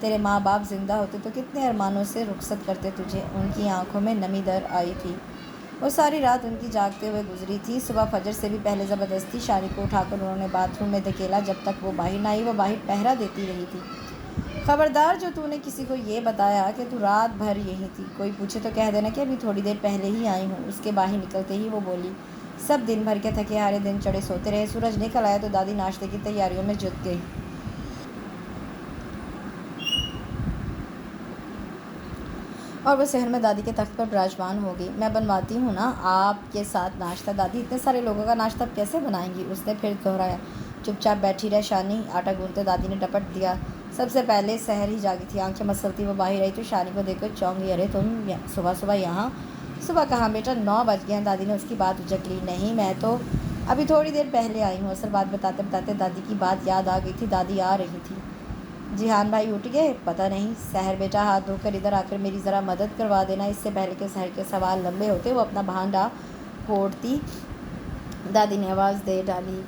تیرے ماں باپ زندہ ہوتے تو کتنے ارمانوں سے رخصت کرتے تجھے۔ ان کی آنکھوں میں نمی در آئی تھی۔ وہ ساری رات ان کی جاگتے ہوئے گزری تھی۔ صبح فجر سے بھی پہلے زبردستی شانی کو اٹھا کر انہوں نے باتھ روم میں دھکیلا۔ جب تک وہ باہر نہ آئی وہ باہر پہرا دیتی رہی تھی۔ خبردار جو تو نے کسی کو یہ بتایا کہ تو رات بھر یہیں تھی، کوئی پوچھے تو کہہ دینا کہ ابھی تھوڑی دیر پہلے ہی آئی ہوں۔ اس کے باہر نکلتے ہی وہ بولی، سب دن بھر کے تھکے ہارے دن چڑھے سوتے رہے۔ سورج نکل آیا تو دادی ناشتے کی تیاریوں میں جت گئی اور وہ صحن میں دادی کے تخت پر براجمان ہو گئی۔ میں بنواتی ہوں نا آپ کے ساتھ ناشتہ دادی، اتنے سارے لوگوں کا ناشتہ اب کیسے بنائیں گی؟ اس نے پھر دہرایا۔ چپ چاپ بیٹھی رہ شانی، آٹا گوندتے دادی نے ڈپٹ دیا۔ سب سے پہلے سحر ہی جاگی تھی، آنکھیں مسلتی وہ باہر آئی تو شانی کو دیکھ کر چونک گئی۔ ارے تم صبح صبح یہاں؟ صبح کہاں بیٹا، 9 بج گئے ہیں۔ دادی نے اس کی بات اجک لی۔ نہیں میں تو ابھی تھوڑی دیر پہلے آئی ہوں۔ اصل بات بتاتے بتاتے دادی کی بات یاد آ گئی تھی۔ دادی آ رہی تھی۔ جیحان بھائی اٹھ گئے؟ پتہ نہیں۔ سحر بیٹا ہاتھ دھو کر ادھر آ کر میری ذرا مدد کروا دینا۔ اس سے پہلے کہ سحر کے سوال لمبے ہوتے وہ اپنا بھانڈا پھوڑتی دادی نے آواز دے ڈالی۔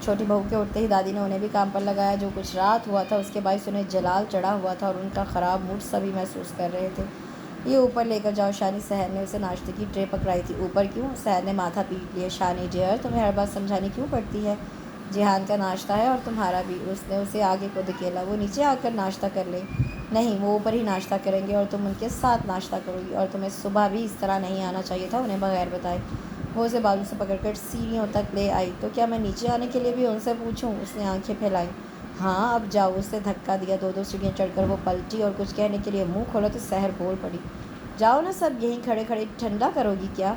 چھوٹی بہو کے اٹھتے ہی دادی نے انہیں بھی کام پر لگایا۔ جو کچھ رات ہوا تھا اس کے باعث انہیں جلال چڑھا ہوا تھا اور ان کا خراب موڈ سبھی محسوس کر رہے تھے۔ یہ اوپر لے کر جاؤ شانی، سحر نے اسے ناشتے کی ٹرے پکڑائی تھی۔ اوپر کیوں؟ سحر نے ماتھا پیٹ لیا۔ شانی ڈیئر تمہیں ہر بات سمجھانی کیوں پڑتی ہے؟ جیحان کا ناشتہ ہے اور تمہارا بھی۔ اس نے اسے آگے کو دھکیلا۔ وہ نیچے آ کر ناشتہ کر لیں۔ نہیں وہ اوپر ہی ناشتہ کریں گے اور تم ان کے ساتھ ناشتہ کرو گی، اور تمہیں صبح بھی اس طرح نہیں آنا چاہیے تھا انہیں بغیر بتائے۔ وہ اسے بازو سے پکڑ کر سیڑھیوں تک لے آئی۔ تو کیا میں نیچے آنے کے لیے بھی ان سے پوچھوں؟ اس نے آنکھیں پھیلائیں۔ ہاں اب جاؤ۔ اس نے دھکا دیا۔ 2 سیڑھیاں چڑھ کر وہ پلٹی اور کچھ کہنے کے لیے منہ کھولا تو سحر بول پڑی، جاؤ نا سب، یہیں کھڑے کھڑے ٹھنڈا کرو گی کیا؟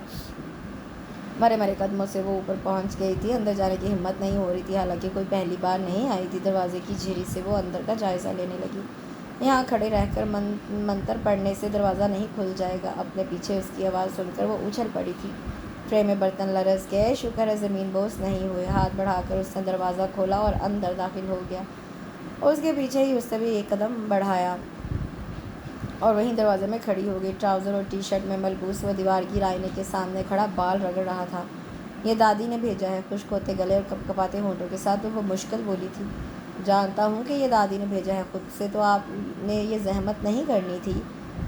مرے مرے قدموں سے وہ اوپر پہنچ گئی تھی۔ اندر جانے کی ہمت نہیں ہو رہی تھی، حالانکہ کوئی پہلی بار نہیں آئی تھی۔ دروازے کی جھری سے وہ اندر کا جائزہ لینے لگی۔ یہاں کھڑے رہ کر منتر پڑھنے سے دروازہ نہیں کھل جائے گا۔ اپنے پیچھے اس کی آواز سن کر وہ اچھل پڑی تھی۔ ٹرے میں برتن لرز گئے، شکر ہے زمین بوس نہیں ہوئے۔ ہاتھ بڑھا کر اس نے دروازہ کھولا اور اندر داخل ہو گیا۔ اس کے پیچھے ہی اس نے بھی ایک قدم بڑھایا اور وہیں دروازے میں کھڑی ہو گئی۔ ٹراؤزر اور ٹی شرٹ میں ملبوس وہ دیوار کی آئینے کے سامنے کھڑا بال رگڑ رہا تھا۔ یہ دادی نے بھیجا ہے، خشک ہوتے گلے اور کپ کپاتے ہونٹوں کے ساتھ وہ مشکل بولی تھی۔ جانتا ہوں کہ یہ دادی نے بھیجا ہے، خود سے تو آپ نے یہ زحمت نہیں کرنی تھی۔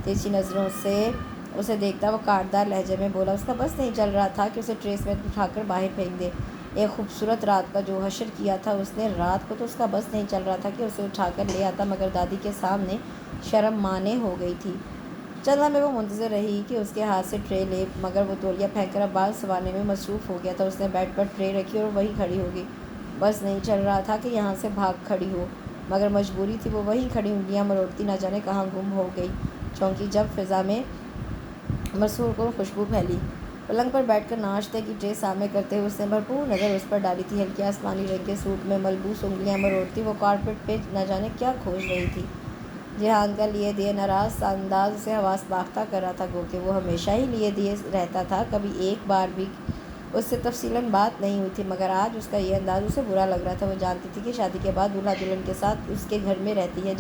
تیرچی نظروں سے اسے دیکھتا وہ کاٹدار لہجے میں بولا۔ اس کا بس نہیں چل رہا تھا کہ اسے ٹریس میں اٹھا کر باہر پھینک دے۔ ایک خوبصورت رات کا جو حشر کیا تھا اس نے، رات کو تو اس کا بس نہیں چل رہا تھا کہ اسے اٹھا کر لے آتا، مگر دادی کے سامنے شرم مانے ہو گئی تھی۔ چندہ میں وہ منتظر رہی کہ اس کے ہاتھ سے ٹرے لے، مگر وہ تولیہ پھینک کر اب بال سنوارنے میں مصروف ہو گیا تھا۔ اس نے بیڈ پر ٹرے رکھی اور وہیں کھڑی ہو گئی۔ بس نہیں چل رہا تھا کہ یہاں سے بھاگ کھڑی ہو، مگر مجبوری تھی۔ وہ وہیں کھڑی انگلیاں مروڑتی نہ جانے کہاں گم ہو گئی۔ چونکی جب فضا میں مسحور کن خوشبو پھیلی۔ پلنگ پر بیٹھ کر ناشتے کی ٹرے سامنے کرتے ہوئے اس نے بھرپور نظر اس پر ڈالی تھی۔ ہلکے آسمانی رنگ کے سوٹ میں ملبوس انگلیاں مروڑتی وہ کارپیٹ پہ نہ جانے کیا کھوج رہی تھی۔ جیحان کا لیے دیے ناراض سا انداز اسے حواس باختہ کر رہا تھا، گو کہ وہ ہمیشہ ہی لیے دیے رہتا تھا، کبھی ایک بار بھی اس سے تفصیلاً بات نہیں ہوئی تھی، مگر آج اس کا یہ انداز اسے برا لگ رہا تھا۔ وہ جانتی تھی کہ شادی کے بعد دولہا دلہن کے ساتھ اس کے گھر میں رہتی ہے،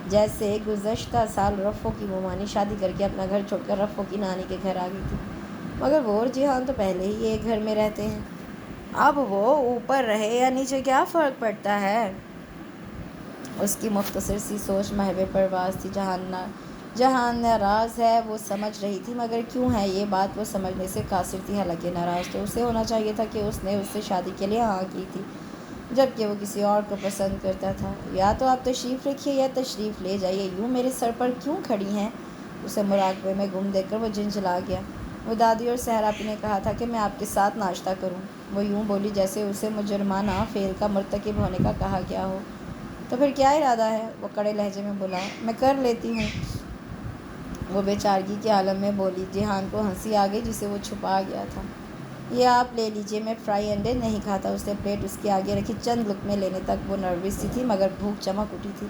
جیسے گزشتہ سال رفو کی مومانی شادی کر کے اپنا گھر چھوڑ کر رفو کی نانی کے گھر آ گئی تھی، مگر وہ اور جیحان تو پہلے ہی ایک گھر میں رہتے ہیں۔ اب وہ اوپر رہے یا نیچے کیا فرق پڑتا ہے؟ اس کی مختصر سی سوچ محو پرواز تھی۔ جہان ناراض ہے وہ سمجھ رہی تھی، مگر کیوں ہے یہ بات وہ سمجھنے سے قاصر تھی۔ حالانکہ ناراض تو اسے ہونا چاہیے تھا کہ اس نے اس سے شادی کے لیے ہاں کی تھی، جبکہ وہ کسی اور کو پسند کرتا تھا۔ یا تو آپ تشریف رکھیے یا تشریف لے جائیے، یوں میرے سر پر کیوں کھڑی ہیں؟ اسے مراقبے میں گم دیکھ کر وہ جھنجھلا گیا۔ وہ دادی اور سحر آپی نے کہا تھا کہ میں آپ کے ساتھ ناشتہ کروں۔ وہ یوں بولی جیسے اسے مجرمانہ فعل کا مرتکب ہونے کا کہا گیا ہو۔ تو پھر کیا ارادہ ہے؟ وہ کڑے لہجے میں بولا۔ میں کر لیتی ہوں، وہ بے چارگی کے عالم میں بولی۔ جیحان کو ہنسی آ گئی جسے وہ چھپا گیا تھا۔ یہ آپ لے لیجیے، میں فرائی انڈے نہیں کھاتا۔ اس نے پلیٹ اس کے آگے رکھی۔ چند لقمے لینے تک وہ نروس سی تھی، مگر بھوک چمک اٹھی تھی۔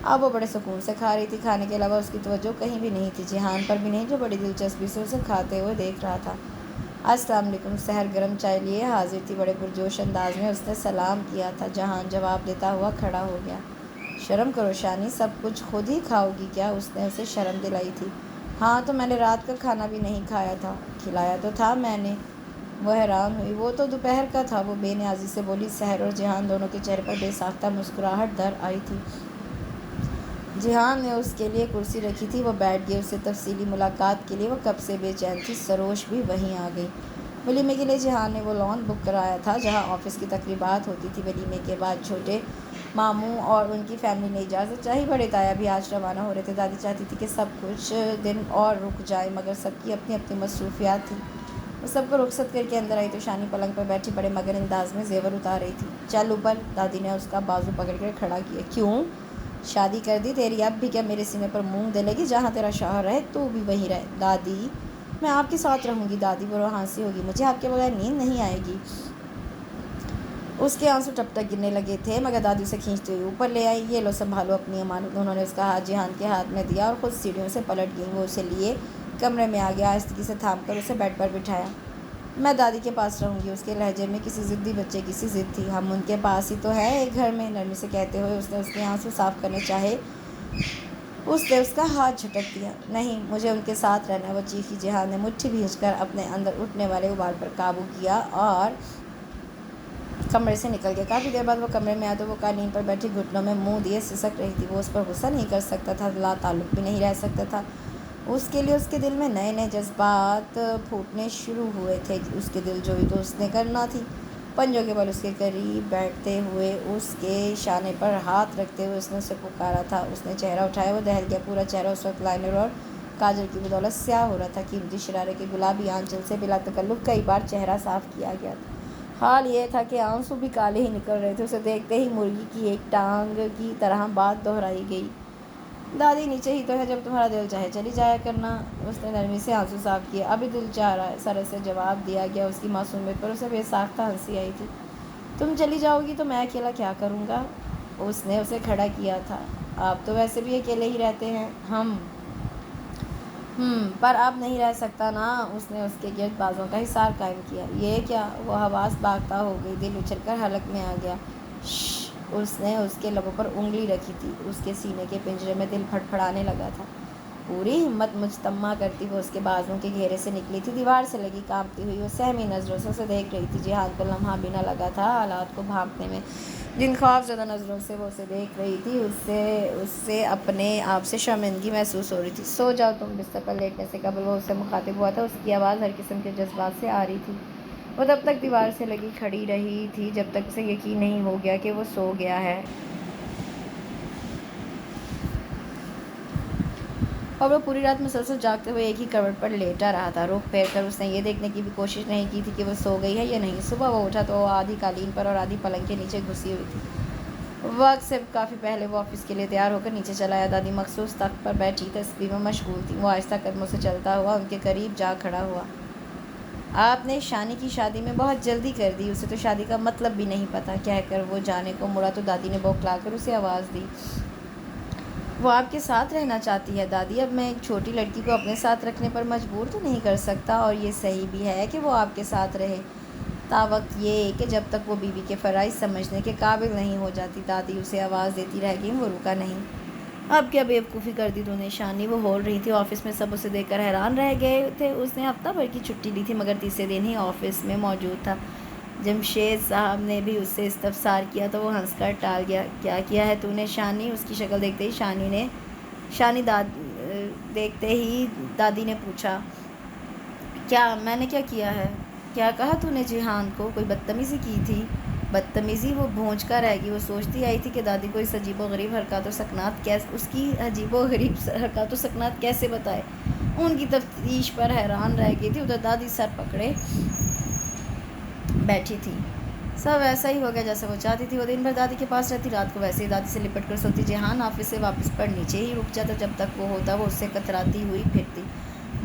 اب وہ بڑے سکون سے کھا رہی تھی۔ کھانے کے علاوہ اس کی توجہ کہیں بھی نہیں تھی، جیحان پر بھی نہیں، جو بڑی دلچسپی سے اسے کھاتے ہوئے دیکھ رہا تھا۔ السلام علیکم۔ سحر گرم چائے لیے حاضر تھی۔ بڑے پرجوش انداز میں اس نے سلام کیا تھا۔ جہان جواب دیتا ہوا کھڑا ہو گیا۔ شرم کرو شانی، سب کچھ خود ہی کھاؤ گی کیا؟ اس نے اسے شرم دلائی تھی۔ ہاں تو میں نے رات کا کھانا بھی نہیں کھایا تھا۔ کھلایا تو تھا میں نے۔ وہ حیران ہوئی۔ وہ تو دوپہر کا تھا، وہ بے نیازی سے بولی۔ سحر اور جیحان دونوں کے چہرے پر بے ساختہ مسکراہٹ در آئی تھی۔ جہان نے اس کے لیے کرسی رکھی تھی، وہ بیٹھ گئی۔ اس سے تفصیلی ملاقات کے لیے وہ کب سے بے چین تھی۔ سروش بھی وہیں آ گئی۔ ولیمے کے لیے جہان نے وہ لان بک کرایا تھا جہاں آفس کی تقریبات ہوتی تھی۔ ولیمے کے بعد چھوٹے ماموں اور ان کی فیملی نے اجازت چاہی۔ بڑے تایا بھی آج روانہ ہو رہے تھے۔ دادی چاہتی تھی کہ سب کچھ دن اور رک جائے، مگر سب کی اپنی اپنی مصروفیات تھیں۔ وہ سب کو رخصت کر کے اندر آئی تو شانی پلنگ پر بیٹھی بڑے مگر انداز میں زیور اتار رہی تھی۔ چل اوپر، دادی نے اس کا بازو پکڑ کر کھڑا کیا۔ کیوں؟ شادی کر دی تیری، اب بھی کیا میرے سینے پر مونگ دے لگی؟ جہاں تیرا شوہر رہے تو بھی وہیں رہے۔ دادی میں آپ کے ساتھ رہوں گی دادی، وہ ہنسی ہوگی، مجھے آپ کے بغیر نیند نہیں آئے گی۔ اس کے آنسو ٹپ ٹپ گرنے لگے تھے، مگر دادی اسے کھینچتے ہوئے اوپر لے آئی۔ یہ لو سنبھالو اپنی امانت۔ انہوں نے اس کا ہاتھ جہان کے ہاتھ میں دیا اور خود سیڑھیوں سے پلٹ گئیں۔ وہ اسے لیے کمرے میں آ گیا، آہستگی سے تھام کر اسے بیڈ پر بٹھایا۔ میں دادی کے پاس رہوں گی، اس کے لہجے میں کسی ضدی بچے کی سی ضد تھی۔ ہم ان کے پاس ہی تو ہے ایک گھر میں، نرمی سے کہتے ہوئے اس نے اس کے آنسو صاف کرنے چاہے۔ اس نے اس کا ہاتھ جھٹک دیا۔ نہیں، مجھے ان کے ساتھ رہنا ہے، وہ چیخی۔ جہان نے مٹھی بھینچ کر اپنے اندر اٹھنے والے ابال پر قابو کیا اور کمرے سے نکل گیا۔ کافی دیر بعد وہ کمرے میں آیا تو وہ قالین پر بیٹھی گھٹنوں میں منہ دیے سسک رہی تھی۔ وہ اس پر غصہ نہیں کر سکتا تھا، لا تعلق بھی نہیں رہ سکتا تھا۔ اس کے لیے اس کے دل میں نئے نئے جذبات پھوٹنے شروع ہوئے تھے۔ اس کے دل جوئی تو اس نے کرنا تھی۔ پنجوں کے بل اس کے قریب بیٹھتے ہوئے، اس کے شانے پر ہاتھ رکھتے ہوئے اس نے اسے پکارا تھا۔ اس نے چہرہ اٹھایا، وہ دہل گیا۔ پورا چہرہ اس وقت لائنر اور کاجل کی بدولت سیاہ ہو رہا تھا۔ قیمتی شرارے کے گلابی آنچل سے بلا تکلف کئی بار چہرہ صاف کیا گیا تھا۔ حال یہ تھا کہ آنسو بھی کالے ہی نکل رہے تھے۔ اسے دیکھتے ہی مرغی کی ایک ٹانگ کی طرح بات دہرائی گئی۔ دادی نیچے ہی تو ہے، جب تمہارا دل چاہے چلی جایا کرنا۔ اس نے نرمی سے آنسو صاف کیے۔ ابھی دل چاہ رہا ہے، سر سے جواب دیا گیا۔ اس کی معصومیت پر اسے بے ساختہ ہنسی آئی تھی۔ تم چلی جاؤ گی تو میں اکیلا کیا کروں گا؟ اس نے اسے کھڑا کیا تھا۔ آپ تو ویسے بھی اکیلے ہی رہتے ہیں۔ پر اب نہیں رہ سکتا نا۔ اس نے اس کے گرد بازوں کا حصار قائم کیا۔ یہ کیا؟ وہ حواس باختہ ہو گئی، دل اچھل کر حلق میں آ گیا۔ شش! اس نے اس کے لبوں پر انگلی رکھی تھی۔ اس کے سینے کے پنجرے میں دل پھڑپھڑانے لگا تھا۔ پوری ہمت مجتمع کرتی وہ اس کے بازوں کے گھیرے سے نکلی تھی۔ دیوار سے لگی کانپتی ہوئی وہ سہمی نظروں سے اسے دیکھ رہی تھی۔ جہان کو لمحہ بھی نہ لگا تھا حالات کو بھانپنے میں۔ جن خوف زدہ نظروں سے وہ اسے دیکھ رہی تھی، اس سے اپنے آپ سے شرمندگی محسوس ہو رہی تھی۔ سو جاؤ تم۔ بستر پر لیٹنے سے قبل وہ اس سے مخاطب ہوا تھا۔ اس کی آواز ہر قسم کے جذبات سے آ رہی تھی۔ وہ تب تک دیوار سے لگی کھڑی رہی تھی جب تک اسے یقین نہیں ہو گیا کہ وہ سو گیا ہے۔ اور وہ پوری رات مسلسل جاگتے ہوئے ایک ہی کروٹ پر لیٹا رہا تھا۔ رخ پھیر کر اس نے یہ دیکھنے کی بھی کوشش نہیں کی تھی کہ وہ سو گئی ہے یا نہیں۔ صبح وہ اٹھا تو وہ آدھی قالین پر اور آدھی پلنگ کے نیچے گھسی ہوئی تھی۔ وقت سے کافی پہلے وہ آفس کے لیے تیار ہو کر نیچے چلا آیا۔ دادی مخصوص تخت پر بیٹھی تسبیح میں مشغول تھیں۔ وہ آہستہ قدموں سے چلتا ہوا ان کے قریب جا کھڑا ہوا۔ آپ نے شانی کی شادی میں بہت جلدی کر دی، اسے تو شادی کا مطلب بھی نہیں پتا، کہہ کر وہ جانے کو مڑا تو دادی نے بوکھلا کر اسے آواز دی۔ وہ آپ کے ساتھ رہنا چاہتی ہے دادی۔ اب میں ایک چھوٹی لڑکی کو اپنے ساتھ رکھنے پر مجبور تو نہیں کر سکتا، اور یہ صحیح بھی ہے کہ وہ آپ کے ساتھ رہے، تاوقت یہ کہ جب تک وہ بیوی کے فرائض سمجھنے کے قابل نہیں ہو جاتی۔ دادی اسے آواز دیتی رہ گئی، وہ رکا نہیں۔ اب کیا بیوقوفی کر دی تو نے شانی؟ وہ ہول رہی تھی۔ آفس میں سب اسے دیکھ کر حیران رہ گئے تھے۔ اس نے ہفتہ بھر کی چھٹی لی تھی، مگر تیسرے دن ہی آفس میں موجود تھا۔ جمشید صاحب نے بھی اس سے استفسار کیا تو وہ ہنس کر ٹال گیا۔ کیا کیا ہے تو نے شانی؟ اس کی شکل دیکھتے ہی دادی نے پوچھا۔ کیا میں نے کیا کیا ہے؟ کیا کہا تو نے جہان کو؟ کوئی بدتمیزی کی تھی؟ بدتمیزی؟ وہ بھونچ کر رہ گئی۔ وہ سوچتی آئی تھی کہ دادی کو اس عجیب و غریب حرکات و سکنات کیسے بتائے۔ ان کی تفتیش پر حیران رہ گئی تھی۔ ادھر دادی سر پکڑے بیٹھی تھی۔ سب ایسا ہی ہو گیا جیسا وہ چاہتی تھی۔ وہ دن بھر دادی کے پاس رہتی، رات کو ویسے ہی دادی سے لپٹ کر سوتی۔ جہان آفس سے واپس پر نیچے ہی رک جاتا، جب تک وہ ہوتا وہ اس سے کتراتی ہوئی پھرتی۔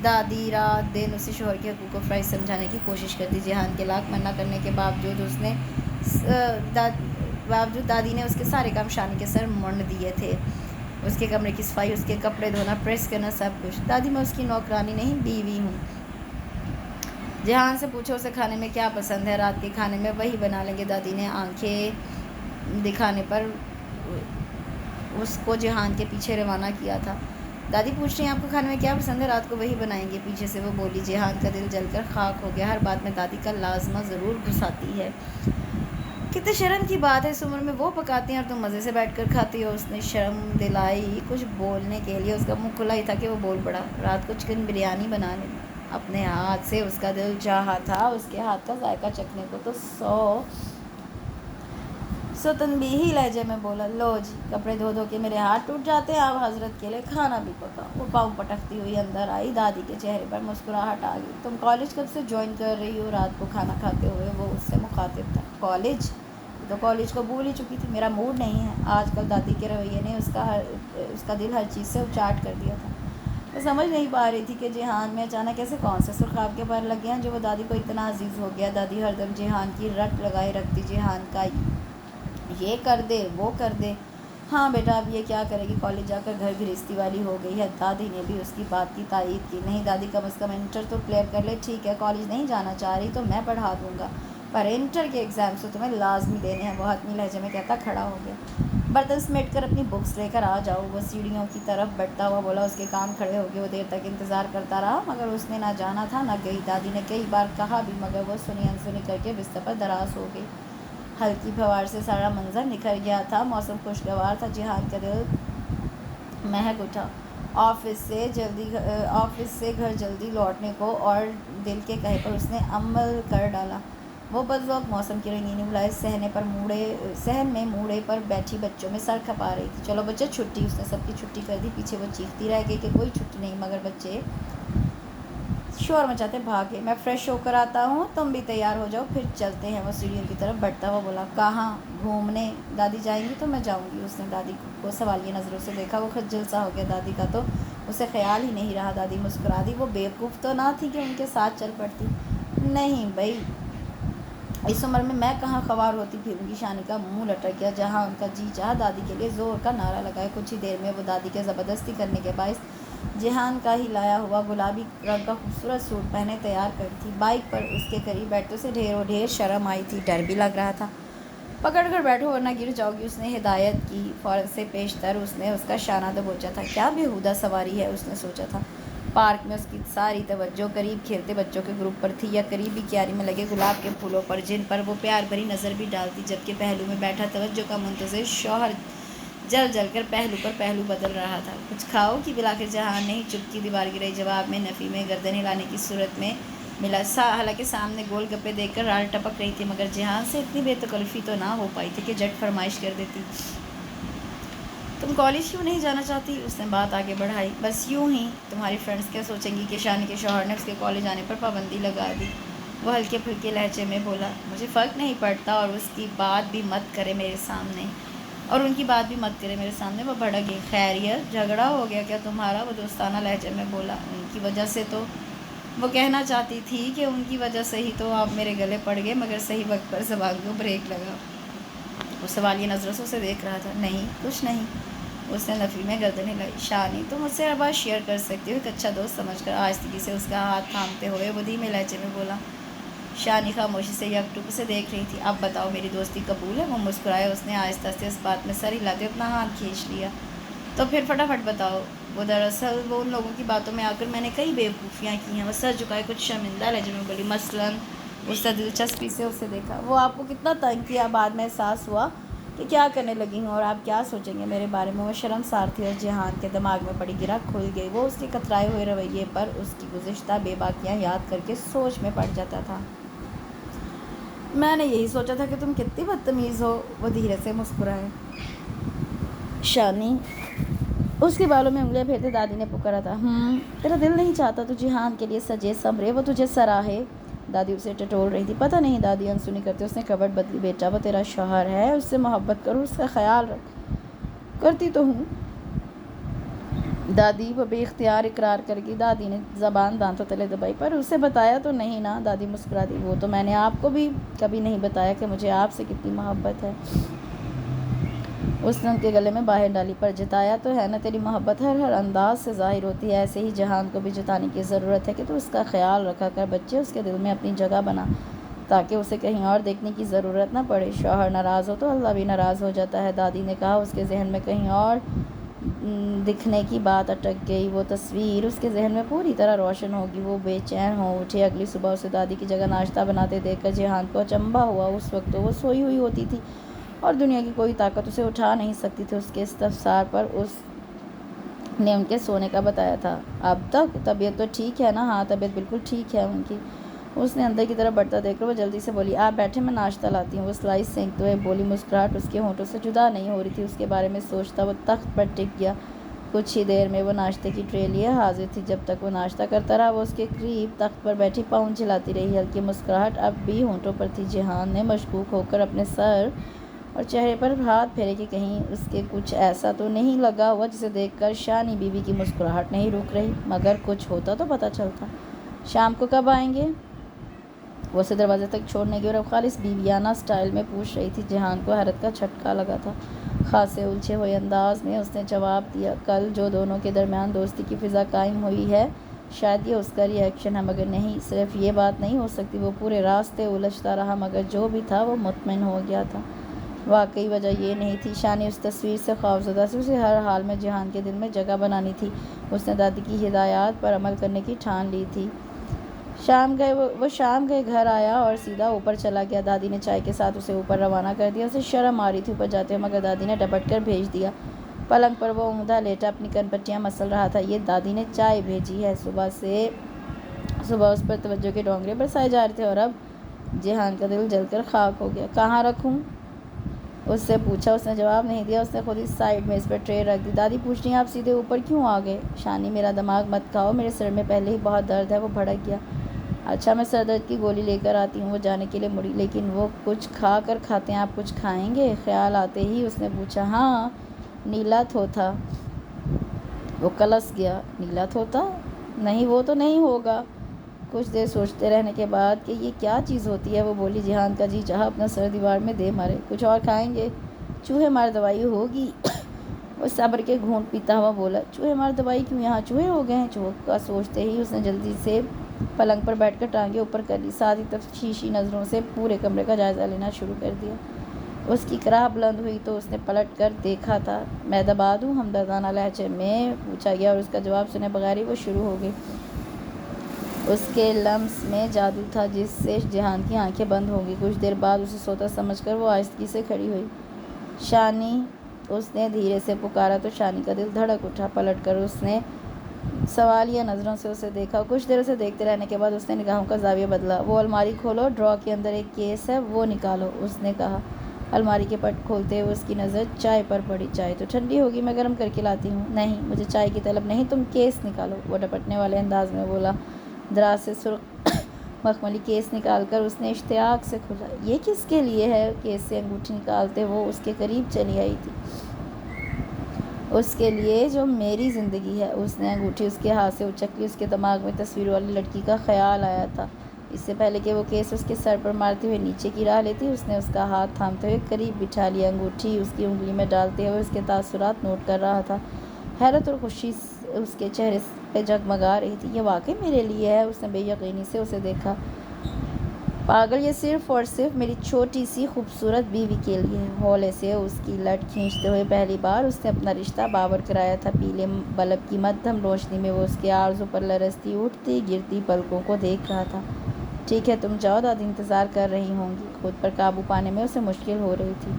دادی رات دن اسے شوہر کے حقوق و فرائض سمجھانے کی کوشش کرتی۔ جہان کے لاکھ منع کرنے کے باوجود دادی نے اس کے سارے کام شانی کے سر منڈ دیے تھے۔ اس کے کمرے کی صفائی، اس کے کپڑے دھونا، پریس کرنا، سب کچھ۔ دادی میں اس کی نوکرانی نہیں، بیوی ہوں۔ جہان سے پوچھو اسے کھانے میں کیا پسند ہے، رات کے کھانے میں وہی بنا لیں گے۔ دادی نے آنکھیں دکھانے پر اس کو جہان کے پیچھے روانہ کیا تھا۔ دادی پوچھ رہی ہیں آپ کو کھانے میں کیا پسند ہے، رات کو وہی بنائیں گے، پیچھے سے وہ بولی۔ جہان کا دل جل کر خاک ہو گیا۔ ہر بات میں دادی کا لازمہ ضرور گھساتی ہے۔ کتنے شرم کی بات ہے، اس عمر میں وہ پکاتی ہیں اور تم مزے سے بیٹھ کر کھاتی ہو۔ اس نے شرم دلائی کچھ بولنے کے لیے، اس کا منہ کھلا ہی تھا کہ وہ بول پڑا۔ رات کو چکن بریانی بنانے اپنے ہاتھ سے اس کا دل چاہا تھا، اس کے ہاتھ کا ذائقہ چکھنے کو تو سو تنبیہی لہجے میں بولا، لو جی کپڑے دھو دھو کے میرے ہاتھ ٹوٹ جاتے ہیں، آپ حضرت کے لیے کھانا بھی پکا۔ وہ پاؤں پٹکتی ہوئی اندر آئی، دادی کے چہرے پر مسکراہٹ آ گئی۔ تم کالج کب سے جوائن کر رہی ہو؟ رات کو کھانا کھاتے ہوئے وہ اس سے مخاطب تھا۔ کالج؟ تو کالج کو بھول ہی چکی تھی۔ میرا موڈ نہیں ہے آج کل۔ دادی کے رویے نے اس کا دل ہر چیز سے اچاٹ کر دیا تھا۔ وہ سمجھ نہیں پا رہی تھی کہ جہان میں اچانک ایسے کون سے سرخاب کے پر لگ گئے ہیں جو وہ دادی کو اتنا عزیز ہو گیا۔ دادی ہر دم جہان کی رٹ لگائے رکھتی، جہان کا یہ کر دے وہ کر دے۔ ہاں بیٹا اب یہ کیا کرے گی، کالج جا کر گھر گھرستی والی ہو گئی ہے۔ دادی نے بھی اس کی بات کی تائید کی۔ نہیں دادی، کم از کم انٹر تو کلیئر کر لے۔ ٹھیک ہے کالج نہیں جانا چاہ رہی تو میں پڑھا دوں گا، پر انٹر کے ایگزامس تو تمہیں لازمی دینے ہیں۔ وہ حتمی لہجے میں کہتا کھڑا ہو گیا۔ برتن سمیٹ کر اپنی بکس لے کر آ جاؤ۔ وہ سیڑھیوں کی طرف بڑھتا ہوا بولا۔ اس کے کان کھڑے ہو گئے۔ وہ دیر تک انتظار کرتا رہا مگر اس نے نہ جانا تھا نہ گئی۔ دادی نے کئی بار کہا بھی مگر وہ سنی انسنی کر کے بستر پر دراز ہو گئی۔ ہلکی پھوار سے سارا منظر نکھر گیا تھا، موسم خوشگوار تھا۔ جہان کا دل مہک اٹھا آفس سے گھر جلدی لوٹنے کو، اور دل کے کہے پر اس نے عمل کر ڈالا۔ وہ بدذوق موسم کی رنگینی بلائے صحن میں موڑے پر بیٹھی بچوں میں سر کھپا رہی تھی۔ چلو بچے چھٹی۔ اس نے سب کی چھٹی کر دی۔ پیچھے وہ چیختی رہ گئی کہ کوئی چھٹی نہیں، مگر بچے شور مچاتے بھاگے۔ میں فریش ہو کر آتا ہوں، تم بھی تیار ہو جاؤ پھر چلتے ہیں۔ وہ سیڑھیوں کی طرف بڑھتا ہوا بولا۔ کہاں؟ گھومنے۔ دادی جائیں گی تو میں جاؤں گی۔ اس نے دادی کو سوالیہ نظروں سے دیکھا۔ وہ خجل سا ہو گیا۔ دادی کا تو اسے خیال ہی نہیں رہا۔ دادی مسکرا دی۔ وہ بیوقوف تو نہ تھی کہ ان کے ساتھ چل پڑتی؟ نہیں بھائی، اس عمر میں کہاں خوار ہوتی پھروں گی۔ شانی کا منہ لٹک گیا۔ جہاں ان کا جی چاہا دادی کے لیے زور کا نعرہ لگائے۔ کچھ ہی دیر میں وہ دادی کے زبردستی کرنے کے باعث جہان کا ہی لایا ہوا گلابی رنگ کا خوبصورت سوٹ پہنے تیار کر تھی۔ بائک پر اس کے قریب بیٹھتے سے ڈھیر شرم آئی تھی، ڈر بھی لگ رہا تھا۔ پکڑ کر بیٹھو ورنہ گر جاؤ گی، اس نے ہدایت کی۔ فوراً سے پیشتر اس نے اس کا شانہ دبوچا تھا۔ کیا بےہودہ سواری ہے، اس نے سوچا تھا۔ پارک میں اس کی ساری توجہ قریب کھیلتے بچوں کے گروپ پر تھی، یا قریبی کیاری میں لگے گلاب کے پھولوں پر، جن پر وہ پیار بھری نظر بھی ڈالتی، جبکہ پہلو میں بیٹھا توجہ کا منتظر شوہر جل جل کر پہلو پر پہلو بدل رہا تھا۔ کچھ کھاؤ کی بلاخر جہان نے ہی چپ کی دیوار گرائی۔ جواب میں نفی میں گردن ہلانے کی صورت میں ملا۔ حالانکہ سامنے گول گپے دیکھ کر رال ٹپک رہی تھی، مگر جہان سے اتنی بے تکلفی تو نہ ہو پائی تھی کہ جٹ فرمائش کر دیتی۔ تم کالج کیوں نہیں جانا چاہتی؟ اس نے بات آگے بڑھائی۔ بس یوں ہی۔ تمہاری فرینڈس کیا سوچیں گی کہ شانی کے شوہر نے اس کے کالج آنے پر پابندی لگا دی؟ وہ ہلکے پھلکے لہجے میں بولا۔ مجھے فرق نہیں پڑتا، اور اس کی بات بھی مت کرے میرے سامنے، اور ان کی بات بھی مت کرے میرے سامنے۔ وہ بھڑک گئی۔ خیریت، جھگڑا ہو گیا کیا تمہارا؟ وہ دوستانہ لہجے میں بولا۔ ان کی وجہ سے تو وہ کہنا چاہتی تھی کہ ان کی وجہ سے ہی تو آپ میرے گلے پڑ گئے، مگر صحیح وقت پر زبان کو بریک لگا۔ وہ سوالیہ نظروں سے اسے دیکھ رہا تھا۔ نہیں کچھ نہیں، اس نے نفی میں گردن ہلائی۔ شانی تم مجھ سے ہر بات شیئر کر سکتی ہو، ایک اچھا دوست سمجھ کر۔ آہستگی سے اس کا ہاتھ تھامتے ہوئے وہ دھیمے لہجے میں بولا۔ شانی خاموشی سے یکٹک اسے دیکھ رہی تھی۔ اب بتاؤ میری دوستی قبول ہے؟ وہ مسکرائے۔ اس نے آہستہ سے اس بات میں سر ہلاتے اپنا ہاتھ کھینچ لیا۔ تو پھر فٹافٹ بتاؤ۔ وہ دراصل وہ ان لوگوں کی باتوں میں آ کر میں نے کئی بیوقوفیاں کی ہیں۔ وہ سر جھکائے کچھ شرمندہ لہجے میں بولی۔ مثلاً؟ اس نے دلچسپی سے اسے دیکھا۔ وہ آپ کو کتنا تنگ کیا، بعد میں احساس ہوا کہ کیا کرنے لگی ہوں، اور آپ کیا سوچیں گے میرے بارے میں؟ وہ شرمسار تھی، اور جہان کے دماغ میں پڑی گرہ کھل گئی۔ وہ اس کے کترائے ہوئے رویے پر اس کی گزشتہ بے باکیاں یاد کر کے سوچ میں پڑ جاتا تھا۔ میں نے یہی سوچا تھا کہ تم کتنی بدتمیز ہو۔ وہ دھیرے سے مسکرائے۔ شانی اس کے بالوں میں انگلیاں پھیرتے دادی نے پکارا تھا۔ تیرا دل نہیں چاہتا تو جہان کے لیے سجے سنورے وہ تجھے سراہے؟ دادی اسے ٹٹول رہی تھی۔ پتہ نہیں دادی، انسنی کرتے اس نے کبٹ بدلی۔ بیٹا وہ تیرا شوہر ہے، اس سے محبت کرو، اس کا خیال رکھ۔ کرتی تو ہوں دادی، وہ بے اختیار اقرار کر گئی۔ دادی نے زبان دانتوں تلے دبائی۔ پر اسے بتایا تو نہیں نا؟ دادی مسکرا دی۔ وہ تو میں نے آپ کو بھی کبھی نہیں بتایا کہ مجھے آپ سے کتنی محبت ہے۔ اس نے ان کے گلے میں باہیں ڈالی۔ پر جتایا تو ہے نا، تیری محبت ہر انداز سے ظاہر ہوتی ہے۔ ایسے ہی جہان کو بھی جتانے کی ضرورت ہے کہ تو اس کا خیال رکھا کر۔ بچے اس کے دل میں اپنی جگہ بنا، تاکہ اسے کہیں اور دیکھنے کی ضرورت نہ پڑے۔ شوہر ناراض ہو تو اللہ بھی ناراض ہو جاتا ہے، دادی نے کہا۔ اس کے ذہن میں کہیں اور دکھنے کی بات اٹک گئی۔ وہ تصویر اس کے ذہن میں پوری طرح روشن ہوگی۔ وہ بے چین ہو اٹھے۔ اگلی صبح اسے دادی کی جگہ ناشتہ بناتے دیکھ کر جہان کو اچنبھا ہوا۔ اس وقت تو وہ سوئی ہوئی ہوتی تھی اور دنیا کی کوئی طاقت اسے اٹھا نہیں سکتی تھی۔ اس کے استفسار پر اس نے ان کے سونے کا بتایا تھا۔ اب تک طبیعت تو ٹھیک ہے نا؟ ہاں، طبیعت بالکل ٹھیک ہے ان کی۔ اس نے اندر کی طرف بڑھتا دیکھ کر وہ جلدی سے بولی، آپ بیٹھے، میں ناشتہ لاتی ہوں۔ وہ سلائس سینکتے ہوئے بولی۔ مسکراہٹ اس کے ہونٹوں سے جدا نہیں ہو رہی تھی۔ اس کے بارے میں سوچتا وہ تخت پر ٹک گیا۔ کچھ ہی دیر میں وہ ناشتے کی ٹرے لیے حاضر تھی۔ جب تک وہ ناشتہ کرتا رہا وہ اس کے قریب تخت پر بیٹھی پاؤں چلاتی رہی۔ ہلکی مسکراہٹ اب بھی ہونٹوں پر تھی۔ جہان نے مشکوک ہو کر اپنے سر اور چہرے پر ہاتھ پھیرے کہ کہیں اس کے کچھ ایسا تو نہیں لگا ہوا جسے دیکھ کر شانی بی بی کی مسکراہٹ نہیں رک رہی۔ مگر کچھ ہوتا تو پتہ چلتا۔ شام کو کب آئیں گے؟ وہ اسے دروازے تک چھوڑنے گئی اور اب خالص بیویانہ سٹائل میں پوچھ رہی تھی۔ جہان کو حیرت کا جھٹکا لگا تھا۔ خاصے الجھے ہوئے انداز میں اس نے جواب دیا، کل جو دونوں کے درمیان دوستی کی فضا قائم ہوئی ہے شاید یہ اس کا ری ایکشن ہے، مگر نہیں، صرف یہ بات نہیں ہو سکتی۔ وہ پورے راستے الجھتا رہا مگر جو بھی تھا وہ مطمئن ہو گیا تھا۔ واقعی وجہ یہ نہیں تھی۔ شانی اس تصویر سے خوفزدہ تھی۔ اسے ہر حال میں جہان کے دل میں جگہ بنانی تھی۔ اس نے دادی کی ہدایات پر عمل کرنے کی ٹھان لی تھی۔ وہ شام گئے گھر آیا اور سیدھا اوپر چلا گیا۔ دادی نے چائے کے ساتھ اسے اوپر روانہ کر دیا۔ اسے شرم آ رہی تھی اوپر جاتے ہوئے مگر دادی نے ڈپٹ کر بھیج دیا۔ پلنگ پر وہ اوندا لیٹا اپنی کن پٹیاں مسل رہا تھا۔ یہ دادی نے چائے بھیجی ہے۔ صبح اس پر توجہ کے ڈونگرے برسائے جا رہے تھے اور اب جہان کا دل جل کر خاک ہو گیا۔ کہاں رکھوں؟ اس سے پوچھا۔ اس نے جواب نہیں دیا۔ اس نے خود ہی سائیڈ میں اس پر ٹرے رکھ دی۔ دادی پوچھ رہی ہیں، آپ سیدھے اوپر کیوں آ گئے؟ شانی، میرا دماغ مت کھاؤ، میرے سر میں پہلے ہی بہت درد ہے۔ وہ بھڑک گیا۔ اچھا، میں سر درد کی گولی لے کر آتی ہوں۔ وہ جانے کے لیے مڑی، لیکن وہ کچھ کھا کر کھاتے ہیں، آپ کچھ کھائیں گے؟ خیال آتے ہی اس نے پوچھا۔ ہاں، نیلا تھوتھا۔ وہ کلس گیا۔ نیلا طوطا؟ نہیں، وہ تو نہیں ہوگا۔ کچھ دیر سوچتے رہنے کے بعد کہ یہ کیا چیز ہوتی ہے وہ بولی۔ جہان کا جی چاہا اپنا سر دیوار میں دے مارے۔ کچھ اور کھائیں گے؟ چوہے مار دوائی ہوگی؟ وہ صبر کے گھونٹ پیتا ہوا بولا۔ چوہے مار دوائی کیوں؟ یہاں چوہے ہو گئے ہیں؟ چوہوں کا سوچتے ہی اس نے جلدی سے پلنگ پر بیٹھ کر ٹانگیں اوپر کر لی، ساتھ ہی تفتیشی نظروں سے پورے کمرے کا جائزہ لینا شروع کر دیا۔ اس کی کراہ بلند ہوئی تو اس نے پلٹ کر دیکھا تھا۔ میں دبا دوں؟ ہمدردانہ لہجے میں پوچھا گیا اور اس کا جواب سنے بغیر ہی وہ شروع ہو گئی۔ اس کے لمس میں جادو تھا جس سے جہان کی آنکھیں بند ہو گئی۔ کچھ دیر بعد اسے سوتا سمجھ کر وہ آہستگی سے کھڑی ہوئی۔ شانی، اس نے دھیرے سے پکارا تو شانی کا دل دھڑک اٹھا۔ پلٹ کر اس نے سوالیہ نظروں سے اسے دیکھا۔ کچھ دیر اسے دیکھتے رہنے کے بعد اس نے نگاہوں کا زاویہ بدلا۔ وہ الماری کھولو، ڈرا کے اندر ایک کیس ہے، وہ نکالو، اس نے کہا۔ الماری کے پٹ کھولتے ہوئے اس کی نظر چائے پر پڑی۔ چائے تو ٹھنڈی ہوگی، میں گرم کر کے لاتی ہوں۔ نہیں، مجھے چائے کی طلب نہیں، تم کیس نکالو، وہ ڈپٹنے والے انداز میں بولا۔ دراز سے سرخ مخملی کیس نکال کر اس نے اشتیاق سے کھولا۔ یہ کس کے لیے ہے؟ کیس سے انگوٹھی نکالتے وہ اس کے قریب چلی آئی تھی۔ اس کے لیے جو میری زندگی ہے۔ اس نے انگوٹھی اس کے ہاتھ سے اچک لی۔ اس کے دماغ میں تصویر والی لڑکی کا خیال آیا تھا۔ اس سے پہلے کہ وہ کیس اس کے سر پر مارتے ہوئے نیچے کی راہ لیتی، اس نے اس کا ہاتھ تھامتے ہوئے قریب بٹھا لیا۔ انگوٹھی اس کی انگلی میں ڈالتے ہوئے اس کے تاثرات نوٹ کر رہا تھا۔ حیرت اور خوشی اس کے چہرے پہ جگمگا رہی تھی۔ یہ واقعی میرے لیے ہے؟ اس نے بے یقینی سے اسے دیکھا۔ پاگل، یہ صرف اور صرف میری چھوٹی سی خوبصورت بیوی کے لیے ہے۔ ہولے سے اس کی لٹ کھینچتے ہوئے پہلی بار اس نے اپنا رشتہ باور کرایا تھا۔ پیلے بلب کی مدھم روشنی میں وہ اس کے آرزو پر لرزتی اٹھتی گرتی پلکوں کو دیکھ رہا تھا۔ ٹھیک ہے، تم جاؤ، دادی انتظار کر رہی ہوں گی۔ خود پر قابو پانے میں اسے مشکل ہو رہی تھی۔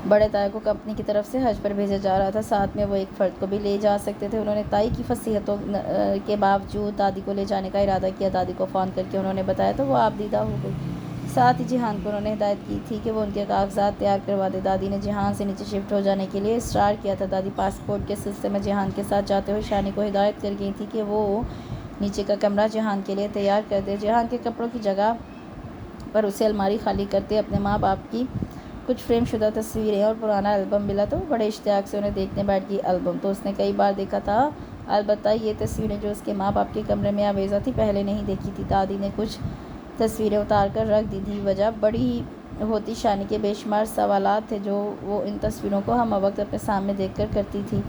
بڑے تایا کو کمپنی کی طرف سے حج پر بھیجا جا رہا تھا، ساتھ میں وہ ایک فرد کو بھی لے جا سکتے تھے۔ انہوں نے تائی کی فصیحتوں کے باوجود دادی کو لے جانے کا ارادہ کیا۔ دادی کو فون کر کے انہوں نے بتایا تو وہ آبدیدہ ہو گئی۔ ساتھ ہی جہان کو انہوں نے ہدایت کی تھی کہ وہ ان کے کاغذات تیار کروا دے۔ دادی نے جہان سے نیچے شفٹ ہو جانے کے لیے اصرار کیا تھا۔ دادی پاسپورٹ کے سلسلے میں جہان کے ساتھ جاتے ہوئے شانی کو ہدایت کر گئی تھی کہ وہ نیچے کا کمرہ جہان کے لیے تیار کر دے۔ جہان کے کپڑوں کی جگہ پر اسے الماری خالی کرتے اپنے ماں باپ کی کچھ فریم شدہ تصویریں اور پرانا البم ملا تو وہ بڑے اشتیاق سے انہیں دیکھنے بیٹھ گئی۔ البم تو اس نے کئی بار دیکھا تھا، البتہ یہ تصویریں جو اس کے ماں باپ کے کمرے میں آویزہ تھی پہلے نہیں دیکھی تھی۔ دادی نے کچھ تصویریں اتار کر رکھ دی تھی۔ وجہ بڑی ہوتی شانی کے بے شمار سوالات تھے جو وہ ان تصویروں کو ہم وقت اپنے سامنے دیکھ کر کرتی تھی۔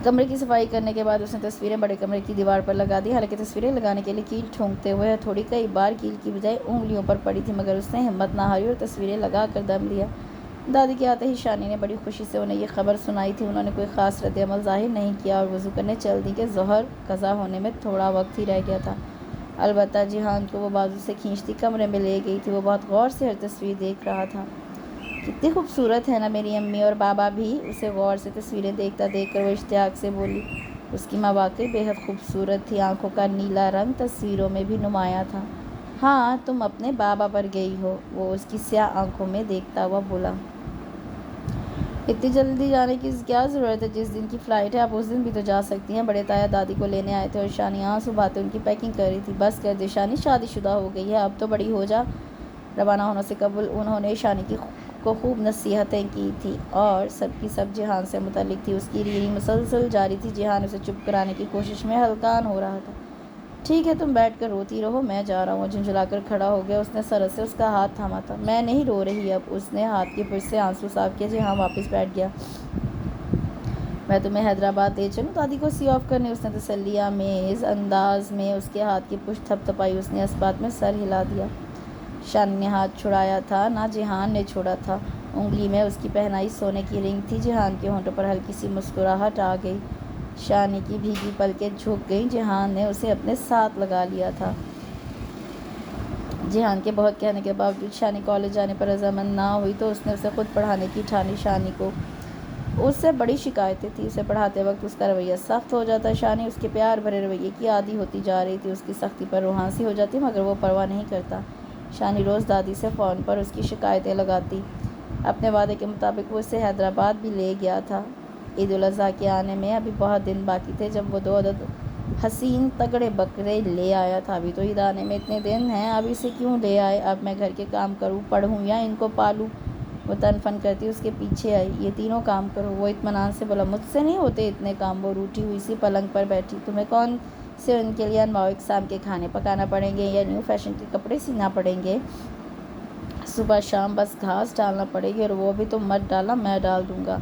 کمرے کی صفائی کرنے کے بعد اس نے تصویریں بڑے کمرے کی دیوار پر لگا دی۔ حالانکہ تصویریں لگانے کے لیے کیل ٹھونکتے ہوئے ہتھوڑی کئی بار کیل کی بجائے انگلیوں پر پڑی تھی، مگر اس نے ہمت نہ ہاری اور تصویریں لگا کر دم لیا۔ دادی کے آتے ہی شانی نے بڑی خوشی سے انہیں یہ خبر سنائی تھی۔ انہوں نے کوئی خاص رد عمل ظاہر نہیں کیا اور وضو کرنے چل دی کہ ظہر قضا ہونے میں تھوڑا وقت ہی رہ گیا تھا۔ البتہ جہان کو وہ بازو سے کھینچتی کمرے میں لے گئی تھی۔ وہ بہت غور سے ہر تصویر دیکھ رہا تھا۔ کتنی خوبصورت ہے نا میری امی اور بابا بھی، اسے غور سے تصویریں دیکھ کر وہ اشتیاق سے بولی۔ اس کی ماں واقعی بے حد خوبصورت تھی، آنکھوں کا نیلا رنگ تصویروں میں بھی نمایاں تھا۔ ہاں تم اپنے بابا پر گئی ہو، وہ اس کی سیاہ آنکھوں میں دیکھتا ہوا بولا۔ اتنی جلدی جانے کی کیا ضرورت ہے؟ جس دن کی فلائٹ ہے آپ اس دن بھی تو جا سکتی ہیں۔ بڑے تایا دادی کو لینے آئے تھے اور شانی آنسو بہاتے ان کی پیکنگ کر رہی تھی۔ بس کر دے شانی، شادی شدہ ہو گئی ہے، اب تو بڑی ہو جا۔ روانہ ہونے سے قبل انہوں نے شانی کو خوب نصیحتیں کی تھی اور سب کی سب جہان سے متعلق تھی۔ اس کی ریڑھی مسلسل جاری تھی۔ جہان اسے چپ کرانے کی کوشش میں ہلکان ہو رہا تھا۔ ٹھیک ہے تم بیٹھ کر روتی رہو، میں جا رہا ہوں۔ جھنجھلا کر کھڑا ہو گیا۔ اس نے سرت سے اس کا ہاتھ تھاما تھا۔ میں نہیں رو رہی اب۔ اس نے ہاتھ کی پشت سے آنسو صاف کیا۔ جہان واپس بیٹھ گیا۔ میں تمہیں حیدرآباد لے چلوں دادی کو سی آف کرنے؟ اس نے تسلی آمیز انداز میں اس کے ہاتھ کی پشت تھپ تھپائی۔ اس نے اس بات میں سر ہلا دیا۔ شانی نے ہاتھ چھڑایا تھا نہ جہان نے چھوڑا تھا۔ انگلی میں اس کی پہنائی سونے کی رنگ تھی۔ جہان کے ہونٹوں پر ہلکی سی مسکراہٹ آ گئی۔ شانی کی بھیگی پلکیں جھک گئیں۔ جہان نے اسے اپنے ساتھ لگا لیا تھا۔ جہان کے بہت کہنے کے باوجود شانی کالج جانے پر رضامند نہ ہوئی تو اس نے اسے خود پڑھانے کی ٹھانی۔ شانی کو اس سے بڑی شکایتیں تھیں۔ اسے پڑھاتے وقت اس کا رویہ سخت ہو جاتا۔ شانی اس کے پیار بھرے رویے کی عادی ہوتی جا رہی تھی۔ اس کی سختی پر روحاں سی ہو جاتی مگر وہ پرواہ نہیں کرتا۔ شانی روز دادی سے فون پر اس کی شکایتیں لگاتی۔ اپنے وعدے کے مطابق وہ اسے حیدرآباد بھی لے گیا تھا۔ عید الاضحیٰ کے آنے میں ابھی بہت دن باقی تھے جب وہ 2 عدد حسین تگڑے بکرے لے آیا تھا۔ ابھی تو عید آنے میں اتنے دن ہیں، اب اسے کیوں لے آئے؟ اب میں گھر کے کام کروں، پڑھوں یا ان کو پالوں؟ وہ تن فن کرتی اس کے پیچھے آئی۔ یہ تینوں کام کرو، وہ اطمینان سے بولا۔ مجھ سے نہیں ہوتے اتنے کام۔ وہ روٹھی ہوئی سی پلنگ پر بیٹھی۔ تمہیں کون سے ان کے لیے انواع و اقسام کے کھانے پکانا پڑیں گے یا نیو فیشن کے کپڑے سینا پڑیں گے؟ صبح شام بس گھاس ڈالنا پڑے گی اور وہ بھی تم مت ڈالنا، میں ڈال دوں گا۔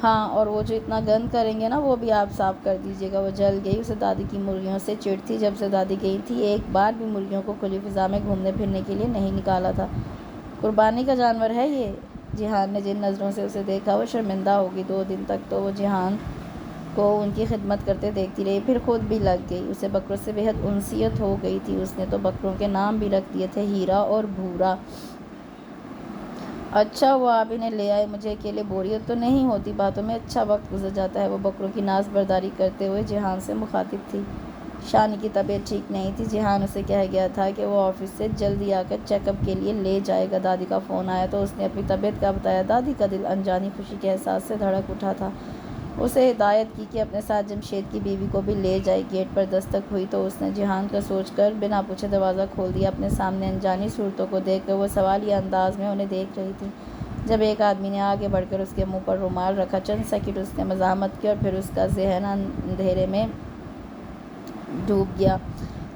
ہاں اور وہ جو اتنا گند کریں گے نا وہ بھی آپ صاف کر دیجیے گا۔ وہ جل گئی۔ اسے دادی کی مرغیوں سے چڑ تھی۔ جب سے دادی گئی تھی ایک بار بھی مرغیوں کو کھلی فضا میں گھومنے پھرنے کے لیے نہیں نکالا تھا۔ قربانی کا جانور ہے یہ۔ جہان نے جن نظروں سے اسے دیکھا وہ شرمندہ ہوگی۔ 2 دن تک تو وہ جہان کو ان کی خدمت کرتے دیکھتی رہی، پھر خود بھی لگ گئی۔ اسے بکروں سے بے حد انسیت ہو گئی تھی۔ اس نے تو بکروں کے نام بھی رکھ دیے تھے، ہیرا اور بھورا۔ اچھا ہوا آپ انہیں لے آئے، مجھے اکیلے بوریت تو نہیں ہوتی، باتوں میں اچھا وقت گزر جاتا ہے۔ وہ بکروں کی ناز برداری کرتے ہوئے جہان سے مخاطب تھی۔ شانی کی طبیعت ٹھیک نہیں تھی۔ جہان اسے کہہ گیا تھا کہ وہ آفس سے جلدی آ کر چیک اپ کے لیے لے جائے گا۔ دادی کا فون آیا تو اس نے اپنی طبیعت کا بتایا۔ دادی کا دل انجانی خوشی کے احساس سے دھڑک اٹھا تھا۔ اسے ہدایت کی کہ اپنے ساتھ جمشید کی بیوی کو بھی لے جائے۔ گیٹ پر دستک ہوئی تو اس نے جہان کا سوچ کر بنا پوچھے دروازہ کھول دیا۔ اپنے سامنے انجانی صورتوں کو دیکھ کر وہ سوالیہ انداز میں انہیں دیکھ رہی تھی۔ جب ایک آدمی نے آگے بڑھ کر اس کے منہ پر رومال رکھا، چند سیکنڈ اس نے مزاحمت کی اور پھر اس کا ذہن اندھیرے میں ڈوب گیا۔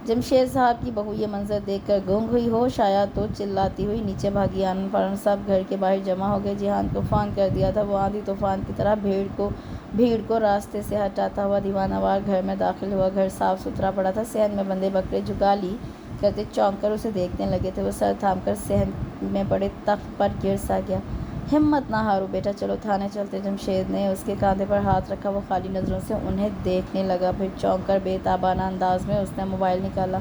جمشید صاحب کی بہو یہ منظر دیکھ کر گنگ ہوئی، ہوش آیا تو چلاتی ہوئی نیچے بھاگی۔ آنند فوراً سب گھر کے باہر جمع ہو گئے۔ جہان کو فون کر دیا تھا۔ وہ آندھی طوفان کی طرح بھیڑ کو راستے سے ہٹاتا ہوا دیوانہ وار گھر میں داخل ہوا۔ گھر صاف ستھرا پڑا تھا۔ صحن میں بندھے بکرے جگالی کرتے چونک کر اسے دیکھنے لگے تھے۔ وہ سر تھام کر صحن میں پڑے تخت پر گر سا گیا۔ ہمت نہ ہارو بیٹا، چلو تھانے چلتے۔ جمشید نے اس کے کاندھے پر ہاتھ رکھا۔ وہ خالی نظروں سے انہیں دیکھنے لگا، پھر چونک کر بے تابانہ انداز میں اس نے موبائل نکالا۔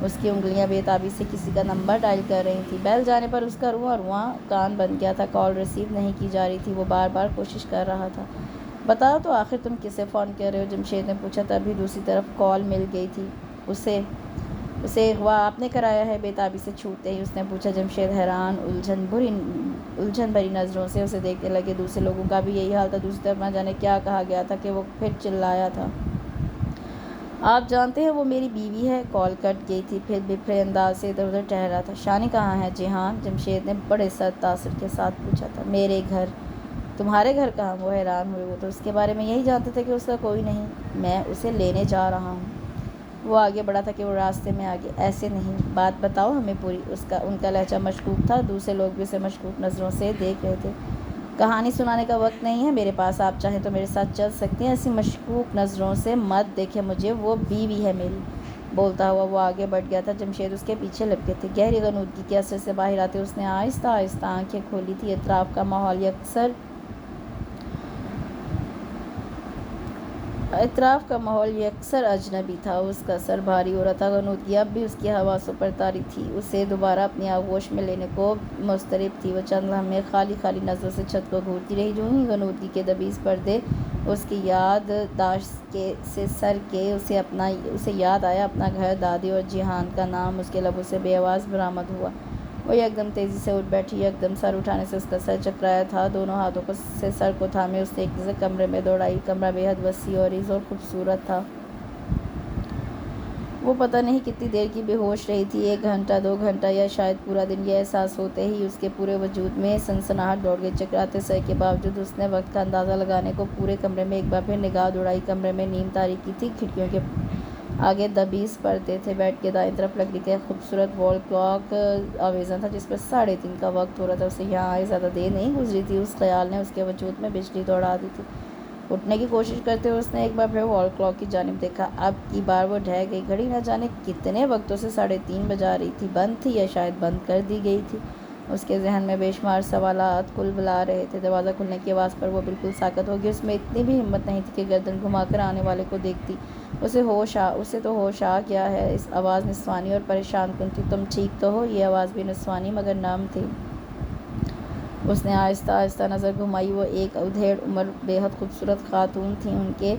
اس کی انگلیاں بے تابی سے کسی کا نمبر ڈائل کر رہی تھیں۔ بیل جانے پر اس کا رواں کان بن گیا تھا۔ کال ریسیو نہیں کی جا رہی تھی۔ وہ بار بار کوشش کر رہا تھا۔ بتاؤ تو آخر تم کسے فون کر رہے ہو؟ جمشید نے پوچھا۔ تبھی دوسری طرف کال مل گئی تھی۔ اسے اغوا آپ نے کرایا ہے؟ بے تابی سے چھوٹتے ہی اس نے پوچھا۔ جمشید حیران الجھن بھری نظروں سے اسے دیکھنے لگے۔ دوسرے لوگوں کا بھی یہی حال تھا۔ دوسری طرف نہ جانے کیا کہا گیا تھا کہ وہ پھر چلایا تھا۔ آپ جانتے ہیں وہ میری بیوی ہے۔ کال کٹ گئی تھی۔ پھر بپھرے انداز سے ادھر ادھر ٹہرا تھا۔ شانی کہاں ہے؟ جہان، جمشید نے بڑے سر تاثر کے ساتھ پوچھا تھا۔ میرے گھر۔ تمہارے گھر کہاں؟ وہ حیران ہوئے۔ وہ تو اس کے بارے میں یہی جانتے تھے کہ اس کا کوئی نہیں۔ میں اسے لینے جا رہا ہوں۔ وہ آگے بڑھا تھا کہ وہ راستے میں آگے۔ ایسے نہیں، بات بتاؤ ہمیں پوری۔ ان کا لہجہ مشکوک تھا۔ دوسرے لوگ بھی اسے مشکوک نظروں سے دیکھ رہے تھے۔ کہانی سنانے کا وقت نہیں ہے میرے پاس، آپ چاہیں تو میرے ساتھ چل سکتی ہیں۔ ایسی مشکوک نظروں سے مت دیکھیں مجھے، وہ بیوی ہے میری۔ بولتا ہوا وہ آگے بڑھ گیا تھا۔ جمشید اس کے پیچھے لپکے تھے۔ گہری غنودگی کے اثر سے باہر آتے اس نے آہستہ آہستہ آنکھیں کھولی تھی۔ اطراف کا ماحول یکسر اجنبی تھا۔ اس کا سر بھاری ہو رہا تھا۔ غنودگی اب بھی اس کی حواسوں پر طاری تھی، اسے دوبارہ اپنی آغوش میں لینے کو مضطرب تھی۔ وہ چند لمحے خالی خالی نظروں سے چھت کو گھورتی رہی۔ یوں ہی غنودگی کے دبیز پردے اس کی یادداشت سے سر کے اسے یاد آیا اپنا گھر، دادی اور جہان کا نام اس کے لبوں سے بے آواز برآمد ہوا۔ وہ یکدم تیزی سے اٹھ بیٹھی، یکدم سر اٹھانے سے اس کا سر چکرایا تھا۔ دونوں ہاتھوں سے سر کو تھامے اس نے ایک نظر کمرے میں دوڑائی۔ کمرہ بے حد وسیع اور عریض اور خوبصورت تھا۔ وہ پتہ نہیں کتنی دیر کی بے ہوش رہی تھی، 1 گھنٹہ، 2 گھنٹہ یا شاید پورا دن۔ یہ احساس ہوتے ہی اس کے پورے وجود میں سنسناہٹ دوڑ گئی۔ چکراتے سر کے باوجود اس نے وقت کا اندازہ لگانے کو پورے کمرے میں ایک بار پھر نگاہ دوڑائی۔ کمرے میں نیم تاریکی تھی، کھڑکیوں کے آگے دبیز پردے تھے۔ بیڈ کے دائیں طرف لکڑی کا ایک خوبصورت وال کلاک آویزاں تھا جس پر 3:30 کا وقت ہو رہا تھا۔ اسے یہاں آئے زیادہ دیر نہیں گزری تھی، اس خیال نے اس کے وجود میں بجلی دوڑا دی تھی۔ اٹھنے کی کوشش کرتے ہوئے اس نے ایک بار پھر وال کلاک کی جانب دیکھا۔ اب کی بار وہ ڈھہ گئی۔ گھڑی نہ جانے کتنے وقتوں سے 3:30 بجا رہی تھی۔ بند تھی یا شاید بند کر دی گئی تھی؟ اس کے ذہن میں بے شمار سوالات کل بلا رہے تھے۔ دروازہ کھلنے کی آواز پر وہ بالکل ساکت ہو گئی۔ اس میں اتنی بھی ہمت نہیں تھی کہ گردن گھما کر آنے والے کو دیکھتی۔ اسے تو ہوش آ گیا ہے۔ اس آواز نسوانی اور پریشان کن تھی۔ تم ٹھیک تو ہو؟ یہ آواز بھی نسوانی مگر نرم تھی۔ اس نے آہستہ آہستہ نظر گھمائی۔ وہ ایک ادھیڑ عمر بے حد خوبصورت خاتون تھی۔ ان کے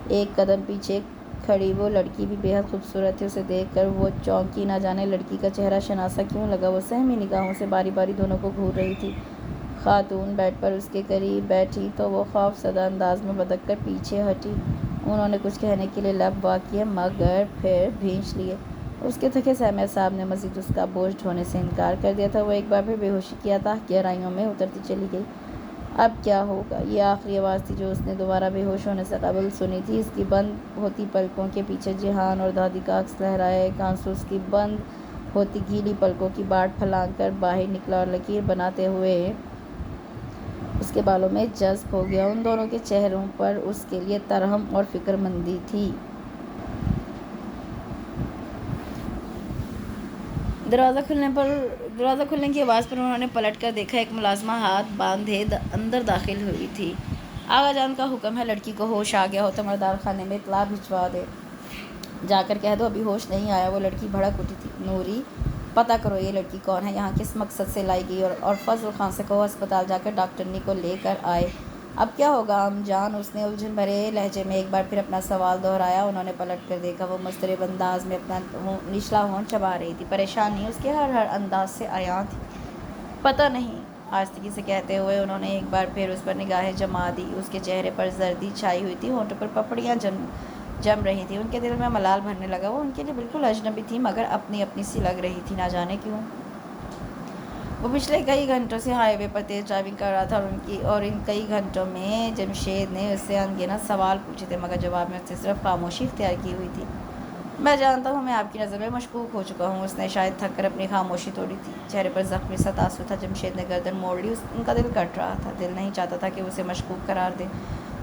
ایک قدم پیچھے کھڑی وہ لڑکی بھی بے حد خوبصورت تھی۔ اسے دیکھ کر وہ چونکی، نہ جانے لڑکی کا چہرہ شناسا کیوں لگا۔ وہ سہمی نگاہوں سے باری باری دونوں کو گھور رہی تھی۔ خاتون بیڈ پر اس کے قریب بیٹھی تو وہ خوف زدہ انداز میں بدک کر پیچھے ہٹی۔ انہوں نے کچھ کہنے کے لیے لب وا کیے مگر پھر بھینچ لیے۔ اس کے تھکے سہمے اعصاب نے مزید اس کا بوجھ ڈھونے سے انکار کر دیا تھا۔ وہ ایک بار پھر بے ہوشی کی عطا گہرائیوں میں اترتی چلی گئی۔ اب کیا ہوگا؟ یہ آخری آواز تھی جو اس نے دوبارہ بے ہوش ہونے سے قبل سنی تھی۔ اس کی بند ہوتی پلکوں کے پیچھے جہان اور دادی کا عکس لہرایا۔ ایک آنسو اس کی بند ہوتی گیلی پلکوں کی باڑ پھلانگ کر باہر نکلا اور لکیر بناتے ہوئے اس کے بالوں میں جذب ہو گیا۔ ان دونوں کے چہروں پر اس کے لیے ترحم اور فکر مندی تھی۔ دروازہ کھلنے کی آواز پر انہوں نے پلٹ کر دیکھا۔ ایک ملازمہ ہاتھ باندھے اندر داخل ہوئی تھی۔ آغا جان کا حکم ہے لڑکی کو ہوش آ گیا ہو تو مردار خانے میں اطلاع بھجوا دے۔ جا کر کہہ دو ابھی ہوش نہیں آیا۔ وہ لڑکی بھڑک اٹھی تھی۔ نوری، پتہ کرو یہ لڑکی کون ہے، یہاں کس مقصد سے لائی گئی، اور فضل خان سے کہو ہسپتال جا کر ڈاکٹرنی کو لے کر آئے۔ اب کیا ہوگا ام جان؟ اس نے الجھن بھرے لہجے میں ایک بار پھر اپنا سوال دہرایا۔ انہوں نے پلٹ کر دیکھا۔ وہ مضطرب انداز میں اپنا نچلا ہونٹ چبا رہی تھی۔ پریشانی اس کے ہر انداز سے عیاں تھی۔ پتہ نہیں، آہستگی سے کہتے ہوئے انہوں نے ایک بار پھر اس پر نگاہیں جما دی۔ اس کے چہرے پر زردی چھائی ہوئی تھی، ہونٹوں پر پپڑیاں جم رہی تھیں۔ ان کے دل میں ملال بھرنے لگا۔ وہ ان کے لیے بالکل اجنبی تھی مگر اپنی اپنی سی لگ رہی تھی، نہ جانے کیوں۔ وہ پچھلے کئی گھنٹوں سے ہائی وے پر تیز ڈرائیونگ کر رہا تھا اور ان کئی گھنٹوں میں جمشید نے اس سے ان گنت سوال پوچھے تھے مگر جواب میں اس نے صرف خاموشی اختیار کی ہوئی تھی۔ میں جانتا ہوں میں آپ کی نظر میں مشکوک ہو چکا ہوں۔ اس نے شاید تھک کر اپنی خاموشی توڑی تھی۔ چہرے پر زخمی سا تاثر تھا۔ جمشید نے گردن موڑ لی۔ ان کا دل کٹ رہا تھا۔ دل نہیں چاہتا تھا کہ اسے مشکوک قرار دے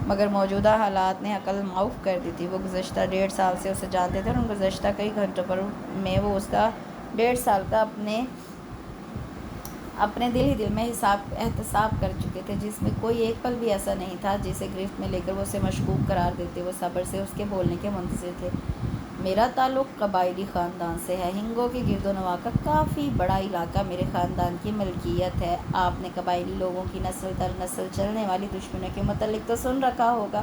مگر موجودہ حالات نے عقل معاف کر دی تھی۔ وہ گزشتہ 1.5 سال سے اسے جانتے تھے اور ان گزشتہ کئی گھنٹوں میں وہ اس کا 1.5 سال کا اپنے دل ہی دل میں احتساب کر چکے تھے، جس میں کوئی ایک پل بھی ایسا نہیں تھا جسے گرفت میں لے کر وہ اسے مشکوک قرار دیتے۔ وہ صبر سے اس کے بولنے کے منتظر تھے۔ میرا تعلق قبائلی خاندان سے ہے۔ ہنگو کے گرد و نواح کا کافی بڑا علاقہ میرے خاندان کی ملکیت ہے۔ آپ نے قبائلی لوگوں کی نسل در نسل چلنے والی دشمنیوں کے متعلق تو سن رکھا ہوگا۔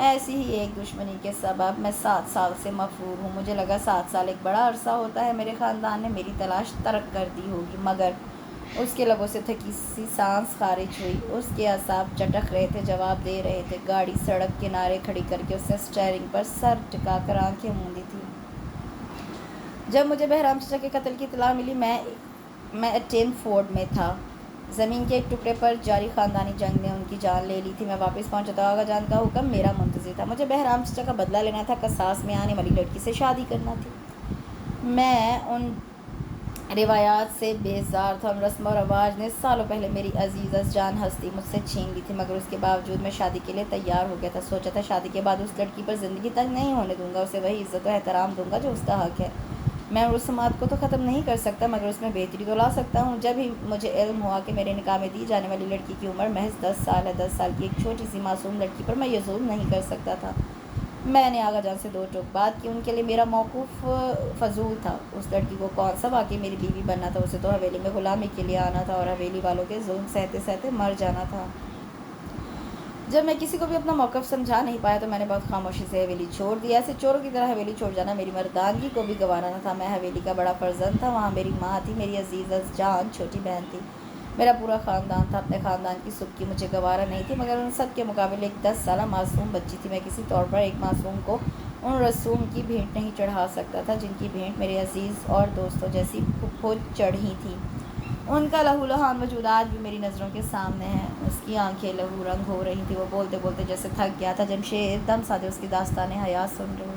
ایسی ہی ایک دشمنی کے سبب میں 7 سال سے مفرور ہوں۔ مجھے لگا 7 سال ایک بڑا عرصہ ہوتا ہے۔ میرے خاندان نے میری تلاش ترک کر دی ہوگی مگر اس کے لبوں سے تھکی سی سانس خارج ہوئی۔ اس کے اعصاب چٹک رہے تھے، جواب دے رہے تھے۔ گاڑی سڑک کنارے کھڑی کر کے اس نے اسٹیئرنگ پر سر ٹکا کر آنکھیں موندی تھیں۔ جب مجھے بہرام چچا کے قتل کی اطلاع ملی میں ایٹین فورڈ میں تھا۔ زمین کے ایک ٹکڑے پر جاری خاندانی جنگ نے ان کی جان لے لی تھی۔ میں واپس پہنچا تو آغا جان کا حکم میرا منتظر تھا۔ مجھے بہرام چچا کا بدلہ لینا تھا، قصاص میں آنے والی لڑکی سے شادی کرنا تھی۔ میں ان روایات سے بیزار تھا. رسم و رواج نے سالوں پہلے میری عزیز از جان ہستی مجھ سے چھین لی تھی، مگر اس کے باوجود میں شادی کے لیے تیار ہو گیا تھا. سوچا تھا شادی کے بعد اس لڑکی پر زندگی تک نہیں ہونے دوں گا، اسے وہی عزت و احترام دوں گا جو اس کا حق ہے. میں رسومات کو تو ختم نہیں کر سکتا، مگر اس میں بہتری تو لا سکتا ہوں. جب ہی مجھے علم ہوا کہ میرے نکاح میں دی جانے والی لڑکی کی عمر محض 10 سال ہے، 10 سال کی ایک چھوٹی سی معصوم لڑکی پر میں یہ ظلم نہیں کر سکتا تھا. میں نے آغا جان سے 2 ٹوک بات کی. ان کے لیے میرا موقف فضول تھا. اس لڑکی کو کون سا واقعی میری بیوی بننا تھا؟ اسے تو حویلی میں غلامی کے لیے آنا تھا اور حویلی والوں کے ظلم سہتے سہتے مر جانا تھا. جب میں کسی کو بھی اپنا موقف سمجھا نہیں پایا تو میں نے بہت خاموشی سے حویلی چھوڑ دی. ایسے چوروں کی طرح حویلی چھوڑ جانا میری مردانگی کو بھی گوارا نہ تھا. میں حویلی کا بڑا فرزند تھا. وہاں میری ماں تھی، میری عزیز از جان چھوٹی بہن تھی، میرا پورا خاندان تھا. اپنے خاندان کی سبکی مجھے گوارا نہیں تھی، مگر ان سب کے مقابلے ایک 10 سالہ معصوم بچی تھی. میں کسی طور پر ایک معصوم کو ان رسوم کی بھینٹ نہیں چڑھا سکتا تھا جن کی بھینٹ میرے عزیز اور دوستوں جیسی خود چڑھی تھی. ان کا لہو لہان وجود آج بھی میری نظروں کے سامنے ہے. اس کی آنکھیں لہو رنگ ہو رہی تھی. وہ بولتے بولتے جیسے تھک گیا تھا. جمشید دم سادے اس کی داستان حیات سن رہے.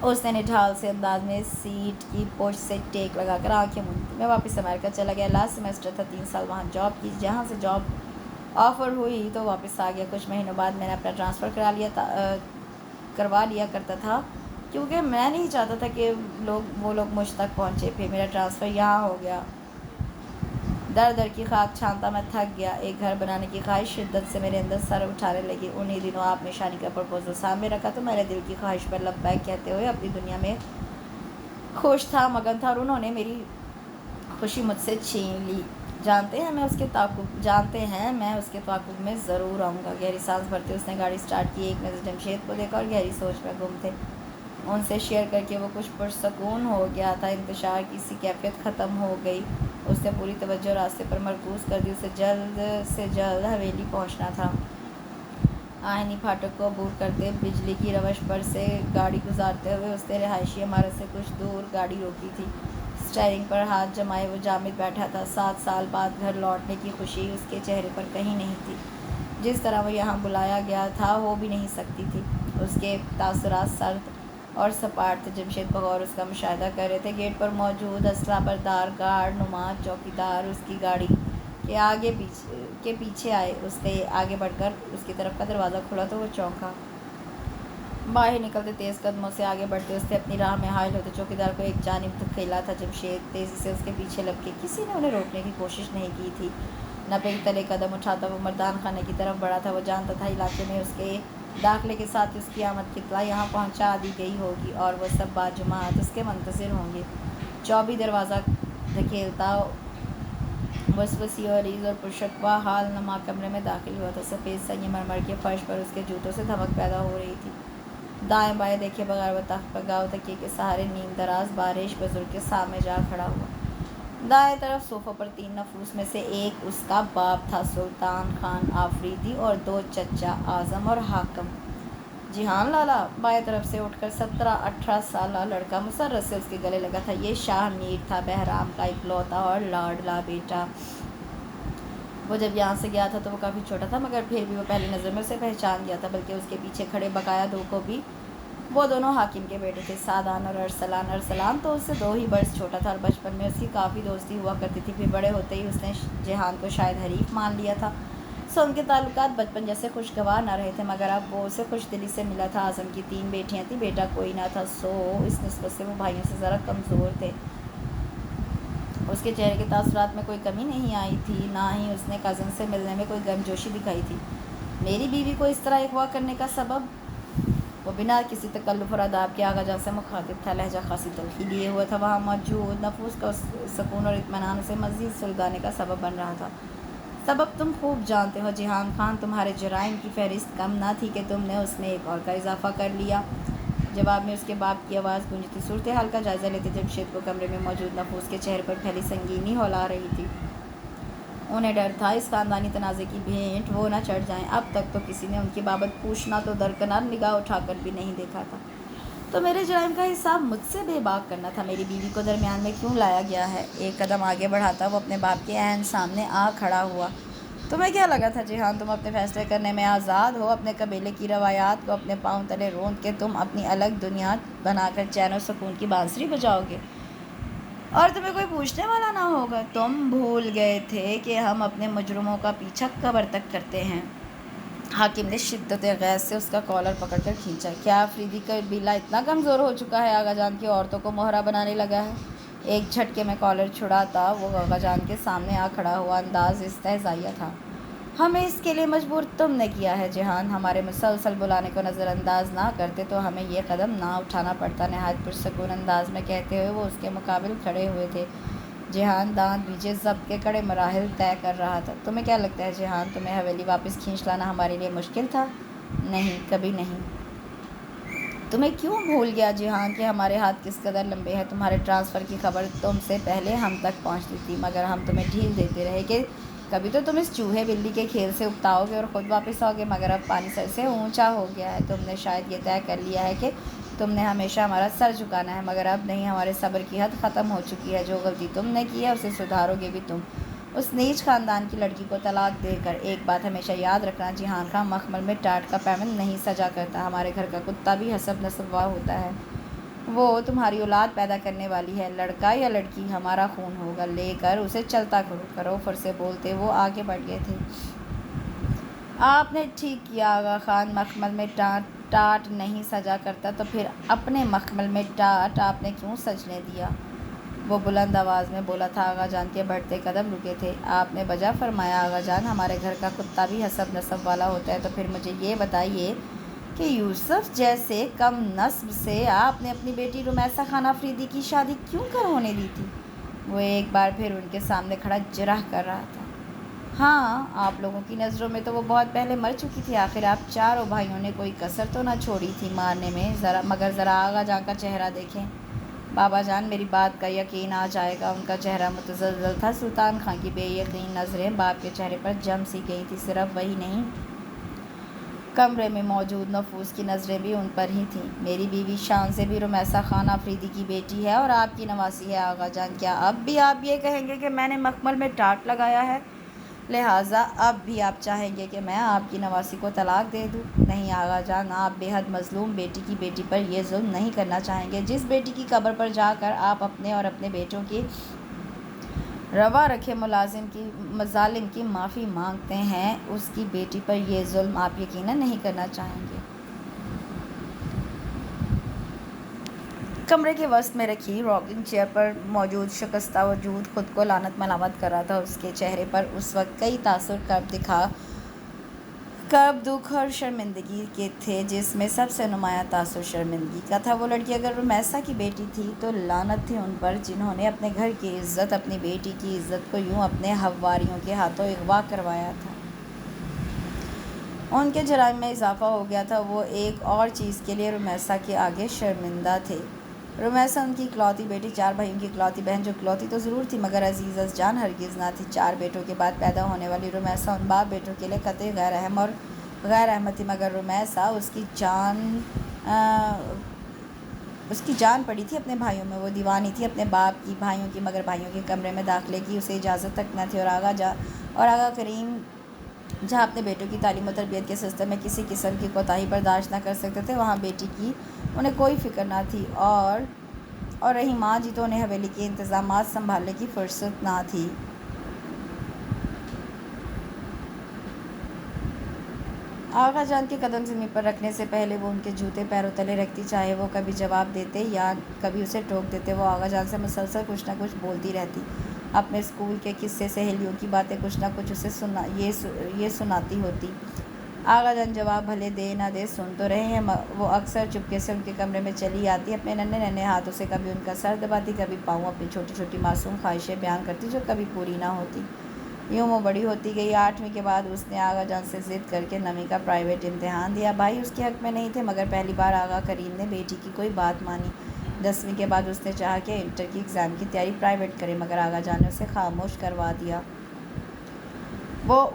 اس نے نڈھال سے انداز میں سیٹ کی پوچھ سے ٹیک لگا کر آنکھیں موندی تھی. میں واپس امریکہ چلا گیا. لاسٹ سیمسٹر تھا. 3 سال وہاں جاب کی. جہاں سے جاب آفر ہوئی تو واپس آ گیا. کچھ مہینوں بعد میں نے اپنا ٹرانسفر کروا لیا کرتا تھا، کیونکہ میں نہیں چاہتا تھا کہ وہ لوگ مجھ تک پہنچے. پھر میرا ٹرانسفر یہاں ہو گیا. در در کی خاک چھانتا میں تھک گیا. ایک گھر بنانے کی خواہش شدت سے میرے اندر سر اٹھانے لگی. انہی دنوں آپ نے شانی کا پرپوزل سامنے رکھا تو میں نے دل کی خواہش پر لبیک کہتے ہوئے اپنی دنیا میں خوش تھا، مگن تھا، اور انہوں نے میری خوشی مجھ سے چھین لی. جانتے ہیں میں اس کے تعاقب میں ضرور آؤں گا. گہری سانس بھرتے اس نے گاڑی سٹارٹ کی. ایک نظر جمشید کو دیکھا اور گہری سوچ میں گم تھے. ان سے شیئر کر کے وہ کچھ پرسکون ہو گیا تھا. انتشار کی سی کیفیت ختم ہو گئی. اس نے پوری توجہ راستے پر مرکوز کر دی. اسے جلد سے جلد حویلی پہنچنا تھا. آہنی پھاٹک کو عبور کرتے بجلی کی روش پر سے گاڑی گزارتے ہوئے اس نے رہائشی عمارت سے کچھ دور گاڑی روکی تھی. اسٹیئرنگ پر ہاتھ جمائے وہ جامد بیٹھا تھا. 7 سال بعد گھر لوٹنے کی خوشی اس کے چہرے پر کہیں نہیں تھی. جس طرح وہ یہاں بلایا گیا تھا ہو بھی نہیں سکتی تھی. اس کے تاثرات سرد اور سپاٹ تھے. جمشید بغور اس کا مشاہدہ کر رہے تھے. گیٹ پر موجود اسلحہ بردار گارڈ نما چوکیدار اس کی گاڑی کے پیچھے آئے. اس نے آگے بڑھ کر اس کی طرف کا دروازہ کھولا تو وہ چونکا. باہر نکلتے تیز قدموں سے آگے بڑھتے اس نے اپنی راہ میں حائل ہوتے چوکیدار کو ایک جانب دھکیلا تھا. جمشید تیزی سے اس کے پیچھے لپکے. کسی نے انہیں روکنے کی کوشش نہیں کی تھی. نپے تلے قدم اٹھاتا وہ مردان خانے کی طرف بڑھا تھا. وہ جانتا تھا علاقے میں اس کے داخلے کے ساتھ اس کی آمد کی اطلاع یہاں پہنچا دی گئی ہوگی اور وہ سب باجماعت اس کے منتظر ہوں گے. چوبی دروازہ دھکیلتا وسوسی اور عریض اور پرشکوہ حال نما کمرے میں داخل ہوا تھا. سفید سنگ مرمر کے فرش پر اس کے جوتوں سے دھمک پیدا ہو رہی تھی. دائیں بائیں دیکھے بغیر وہ تخت پر گاؤ تکیے کے سہارے نیم دراز بارش بزرگ کے سامنے جا کھڑا ہوا. دائیں طرف صوفوں پر 3 نفوس میں سے ایک اس کا باپ تھا، سلطان خان آفریدی، اور 2 چچا اعظم اور حاکم. جہان لالا. بائیں طرف سے اٹھ کر 17-18 سالہ لڑکا مسرت سے اس کے گلے لگا تھا. یہ شاہ میر تھا، بہرام کا اکلوتا اور لاڈلا بیٹا. وہ جب یہاں سے گیا تھا تو وہ کافی چھوٹا تھا، مگر پھر بھی وہ پہلی نظر میں اسے پہچان گیا تھا. بلکہ اس کے پیچھے کھڑے بقایا 2 کو بھی. وہ دونوں حاکم کے بیٹے تھے، سعدان اور ارسلان. ارسلان تو اس سے 2 ہی برس چھوٹا تھا اور بچپن میں اس کی کافی دوستی ہوا کرتی تھی. پھر بڑے ہوتے ہی اس نے جہان کو شاید حریف مان لیا تھا. ان کے تعلقات بچپن جیسے خوشگوار نہ رہے تھے، مگر اب وہ اسے خوش دلی سے ملا تھا. اعظم کی 3 بیٹیاں تھیں، بیٹا کوئی نہ تھا. اس نسبت سے وہ بھائیوں سے ذرا کمزور تھے. اس کے چہرے کے تاثرات میں کوئی کمی نہیں آئی تھی، نہ ہی اس نے کزن سے ملنے میں کوئی گرمجوشی دکھائی تھی. میری بیوی کو اس طرح اغوا کرنے کا سبب؟ وہ بنا کسی تکلف اور آداب کے آغا جان سے مخاطب تھا. لہجہ خاصی تلخی لیے ہوا تھا. وہاں موجود نفوس کا سکون اور اطمینان اسے مزید سلگانے کا سبب بن رہا تھا. سبب تم خوب جانتے ہو جہان خان. تمہارے جرائم کی فہرست کم نہ تھی کہ تم نے اس میں ایک اور کا اضافہ کر لیا. جواب میں اس کے باپ کی آواز گونجی تھی. صورتحال کا جائزہ لیتے جمشید کو کمرے میں موجود نفوس کے چہرے پر پھیلی سنگینی ہولا رہی تھی. انہیں ڈر تھا اس خاندانی تنازع کی بھینٹ وہ نہ چڑھ جائیں. اب تک تو کسی نے ان کی بابت پوچھنا تو درکنار نگاہ اٹھا کر بھی نہیں دیکھا تھا. تو میرے جرائم کا حساب مجھ سے بے باک کرنا تھا. میری بیوی کو درمیان میں کیوں لایا گیا ہے؟ ایک قدم آگے بڑھاتا وہ اپنے باپ کے عین سامنے آ کھڑا ہوا. تمہیں کیا لگا تھا جہان تم اپنے فیصلے کرنے میں آزاد ہو؟ اپنے قبیلے کی روایات کو اپنے پاؤں تلے روند کے تم اپنی الگ دنیا بنا کر چین و سکون کی بانسری بجاؤ گے اور تمہیں کوئی پوچھنے والا نہ ہوگا۔ تم بھول گئے تھے کہ ہم اپنے مجرموں کا پیچھا قبر تک کرتے ہیں۔ حاکم نے شدت غیظ سے اس کا کالر پکڑ کر کھینچا۔ کیا آفریدی کا بیلا اتنا کمزور ہو چکا ہے آغا جان کی عورتوں کو مہرا بنانے لگا ہے؟ ایک جھٹکے میں کالر چھڑاتا وہ آغا جان کے سامنے آ کھڑا ہوا، انداز استہزائیہ تھا۔ ہمیں اس کے لیے مجبور تم نے کیا ہے جہان، ہمارے مسلسل بلانے کو نظر انداز نہ کرتے تو ہمیں یہ قدم نہ اٹھانا پڑتا، نہایت پرسکون انداز میں کہتے ہوئے وہ اس کے مقابل کھڑے ہوئے تھے۔ جہان دانت بھیجے ضبط کے کڑے مراحل طے کر رہا تھا۔ تمہیں کیا لگتا ہے جہان، تمہیں حویلی واپس کھینچ لانا ہمارے لیے مشکل تھا؟ نہیں، کبھی نہیں۔ تمہیں کیوں بھول گیا جہان کہ ہمارے ہاتھ کس قدر لمبے ہیں؟ تمہارے ٹرانسفر کی خبر تم سے پہلے ہم تک پہنچتی تھی، مگر ہم تمہیں ڈھیل دیتے رہے کہ کبھی تو تم اس چوہے بلی کے کھیل سے اکتاؤ گے اور خود واپس آؤ گے، مگر اب پانی سر سے اونچا ہو گیا ہے۔ تم نے شاید یہ طے کر لیا ہے کہ تم نے ہمیشہ ہمارا سر جھکانا ہے، مگر اب نہیں، ہمارے صبر کی حد ختم ہو چکی ہے۔ جو غلطی تم نے کی ہے اسے سدھارو گے بھی تم، اس نیچ خاندان کی لڑکی کو طلاق دے کر۔ ایک بات ہمیشہ یاد رکھنا جہان خان، مخمل میں ٹاٹ کا پیمند نہیں سجا کرتا، ہمارے گھر کا کتا بھی حسب نسب وار ہوتا ہے۔ وہ تمہاری اولاد پیدا کرنے والی ہے، لڑکا یا لڑکی ہمارا خون ہوگا، لے کر اسے چلتا کرو۔ پھر سے بولتے وہ آگے بڑھ گئے تھے۔ آپ نے ٹھیک کیا آغا خان، مخمل میں ٹاٹ نہیں سجا کرتا تو پھر اپنے مخمل میں ٹاٹ آپ نے کیوں سجنے دیا؟ وہ بلند آواز میں بولا تھا۔ آغا جان کے بڑھتے قدم رکے تھے۔ آپ نے بجا فرمایا آغا جان، ہمارے گھر کا کتا بھی حسب نسب والا ہوتا ہے، تو پھر مجھے یہ بتائیے کہ یوسف جیسے کم نسب سے آپ نے اپنی بیٹی رمیسہ خان آفریدی کی شادی کیوں کر ہونے دی تھی؟ وہ ایک بار پھر ان کے سامنے کھڑا جرح کر رہا تھا۔ ہاں، آپ لوگوں کی نظروں میں تو وہ بہت پہلے مر چکی تھی، آخر آپ چاروں بھائیوں نے کوئی کسر تو نہ چھوڑی تھی مارنے میں، مگر ذرا آغا جان کا چہرہ دیکھیں۔ بابا جان، میری بات کا یقین آ جائے گا، ان کا چہرہ متزلزل تھا۔ سلطان خان کی بے یقین نظریں باپ کے چہرے پر جم سی گئی تھی۔ صرف وہی نہیں، کمرے میں موجود نفوس کی نظریں بھی ان پر ہی تھیں۔ میری بیوی شان سے بھی رمیسہ خان آفریدی کی بیٹی ہے اور آپ کی نواسی ہے آغا جان۔ کیا اب بھی آپ یہ کہیں گے کہ میں نے مخمل میں ٹاٹ لگایا ہے، لہٰذا اب بھی آپ چاہیں گے کہ میں آپ کی نواسی کو طلاق دے دوں؟ نہیں آغا جان، آپ بے حد مظلوم بیٹی کی بیٹی پر یہ ظلم نہیں کرنا چاہیں گے۔ جس بیٹی کی قبر پر جا کر آپ اپنے اور اپنے بیٹوں کی روا رکھے مظالم کی معافی مانگتے ہیں، اس کی بیٹی پر یہ ظلم آپ یقیناً نہیں کرنا چاہیں گے۔ کمرے کے وسط میں رکھی راکنگ چیئر پر موجود شکستہ وجود خود کو لعنت ملامت کر رہا تھا۔ اس کے چہرے پر اس وقت کئی تاثر کرب، دکھ اور شرمندگی کے تھے، جس میں سب سے نمایاں تاثر شرمندگی کا تھا۔ وہ لڑکی اگر رمیسہ کی بیٹی تھی تو لعنت تھی ان پر جنہوں نے اپنے گھر کی عزت، اپنی بیٹی کی عزت کو یوں اپنے حواریوں کے ہاتھوں اغوا کروایا تھا۔ ان کے جرائم میں اضافہ ہو گیا تھا، وہ ایک اور چیز کے لیے رمیسہ کے آگے شرمندہ تھے۔ رمیسہ ان کی اکلوتی بیٹی، 4 بھائیوں کی اکلوتی بہن، جو اکلوتی تو ضرور تھی مگر عزیز از جان ہرگز نہ تھی۔ 4 بیٹوں کے بعد پیدا ہونے والی رمیسہ ان باپ بیٹوں کے لیے قطعی غیر اہم اور غیر احمد تھی، مگر رمیسہ اس کی جان پڑی تھی اپنے بھائیوں میں۔ وہ دیوانی تھی اپنے باپ کی، بھائیوں کی، مگر بھائیوں کے کمرے میں داخلے کی اسے اجازت تک نہ تھی۔ اور آغا کریم جہاں اپنے بیٹوں کی تعلیم و تربیت کے سلسلے میں کسی قسم کی کوتاہی برداشت نہ کر سکتے تھے، وہاں بیٹی کی انہیں کوئی فکر نہ تھی، اور رہی ماں جی تو انہیں حویلی کے انتظامات سنبھالنے کی فرصت نہ تھی۔ آغا جان کے قدم زمین پر رکھنے سے پہلے وہ ان کے جوتے پیروں تلے رکھتی، چاہے وہ کبھی جواب دیتے یا کبھی اسے ٹوک دیتے۔ وہ آغا جان سے مسلسل کچھ نہ کچھ بولتی رہتی، اپنے اسکول کے قصے، سہیلیوں کی باتیں، کچھ نہ کچھ اسے یہ سناتی ہوتی۔ آغا جان جواب بھلے دے نہ دے، سن تو رہے ہیں۔ وہ اکثر چپکے سے ان کے کمرے میں چلی آتی، اپنے ننھے ننھے ہاتھوں سے کبھی ان کا سر دباتی، کبھی پاؤں، اپنی چھوٹی چھوٹی معصوم خواہشیں بیان کرتی جو کبھی پوری نہ ہوتی۔ یوں وہ بڑی ہوتی گئی۔ 8ویں کے بعد اس نے آغا جان سے ضد کر کے 9ویں کا پرائیویٹ امتحان دیا۔ بھائی اس کے حق میں نہیں تھے، مگر پہلی بار آغا کریم نے بیٹی کی کوئی بات مانی۔ 10ویں کے بعد اس نے چاہا کہ انٹر کی ایگزام کی تیاری پرائیویٹ کرے، مگر آغا جان نے اسے خاموش کروا دیا۔ وہ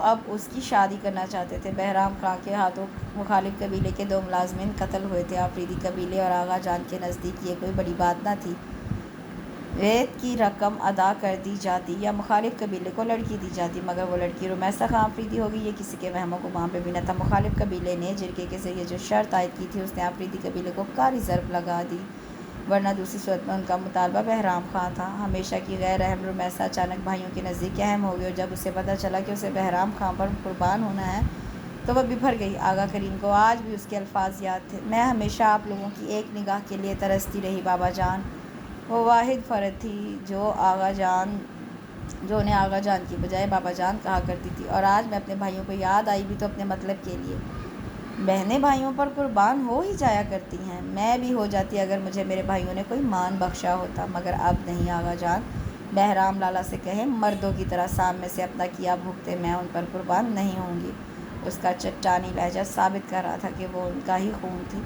اب اس کی شادی کرنا چاہتے تھے۔ بہرام خان کے ہاتھوں مخالف قبیلے کے 2 ملازمین قتل ہوئے تھے۔ آفریدی قبیلے اور آغا جان کے نزدیک یہ کوئی بڑی بات نہ تھی۔ ریت کی رقم ادا کر دی جاتی یا مخالف قبیلے کو لڑکی دی جاتی، مگر وہ لڑکی رمیسہ خان آفریدی ہوگی یہ کسی کے وہم و گمان پہ بھی نہ تھا۔ مخالف قبیلے نے جرگے کے ذریعے جو شرط عائد کی تھی، اس نے آفریدی قبیلے کو کاری ضرب لگا دی۔ ورنہ دوسری صورت میں ان کا مطالبہ بہرام خاں تھا۔ ہمیشہ کی غیر رحم رمیسا اچانک بھائیوں کے نزدیک اہم ہو گئی، اور جب اسے پتہ چلا کہ اسے بہرام خاں پر قربان ہونا ہے تو وہ بپھر گئی۔ آغا کریم کو آج بھی اس کے الفاظ یاد تھے: میں ہمیشہ آپ لوگوں کی ایک نگاہ کے لیے ترستی رہی بابا جان۔ وہ واحد فرد تھی جو انہیں آغا جان کی بجائے بابا جان کہا کرتی تھی، اور آج میں اپنے بھائیوں کو یاد آئی بھی تو اپنے مطلب کے لیے۔ بہنیں بھائیوں پر قربان ہو ہی جایا کرتی ہیں، میں بھی ہو جاتی اگر مجھے میرے بھائیوں نے کوئی مان بخشا ہوتا، مگر اب نہیں آغا جان۔ بہرام لالا سے کہیں مردوں کی طرح سامنے سے اپنا کیا بھگتے میں ان پر قربان نہیں ہوں گی۔ اس کا چٹانی لہجہ ثابت کر رہا تھا کہ وہ ان کا ہی خون تھی۔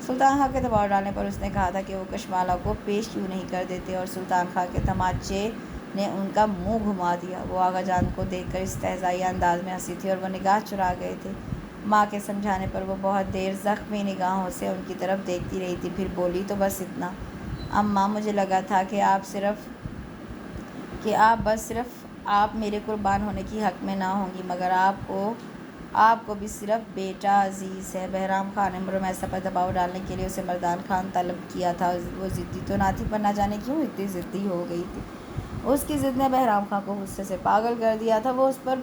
سلطان خان کے دباؤ ڈالنے پر اس نے کہا تھا کہ وہ کشمالہ کو پیش کیوں نہیں کر دیتے، اور سلطان خان کے تماچے نے ان کا منہ گھما دیا۔ وہ آغا جان کو دیکھ کر استہزائی انداز میں ہنسی تھی اور وہ نگاہ چرا گئے تھے۔ ماں کے سمجھانے پر وہ بہت دیر زخمی نگاہوں سے ان کی طرف دیکھتی رہی تھی، پھر بولی تو بس اتنا۔ اماں، مجھے لگا تھا کہ آپ میرے قربان ہونے کی حق میں نہ ہوں گی، مگر آپ کو بھی صرف بیٹا عزیز ہے۔ بہرام خان نے رمیسا پر دباؤ ڈالنے کے لیے اسے مردان خان طلب کیا تھا۔ وہ ضدی تو نہ تھی، پر نہ جانے کیوں اتنی ضدی ہو گئی تھی۔ اس کی ضد نے بہرام خان کو غصے سے پاگل کر دیا تھا۔ وہ اس پر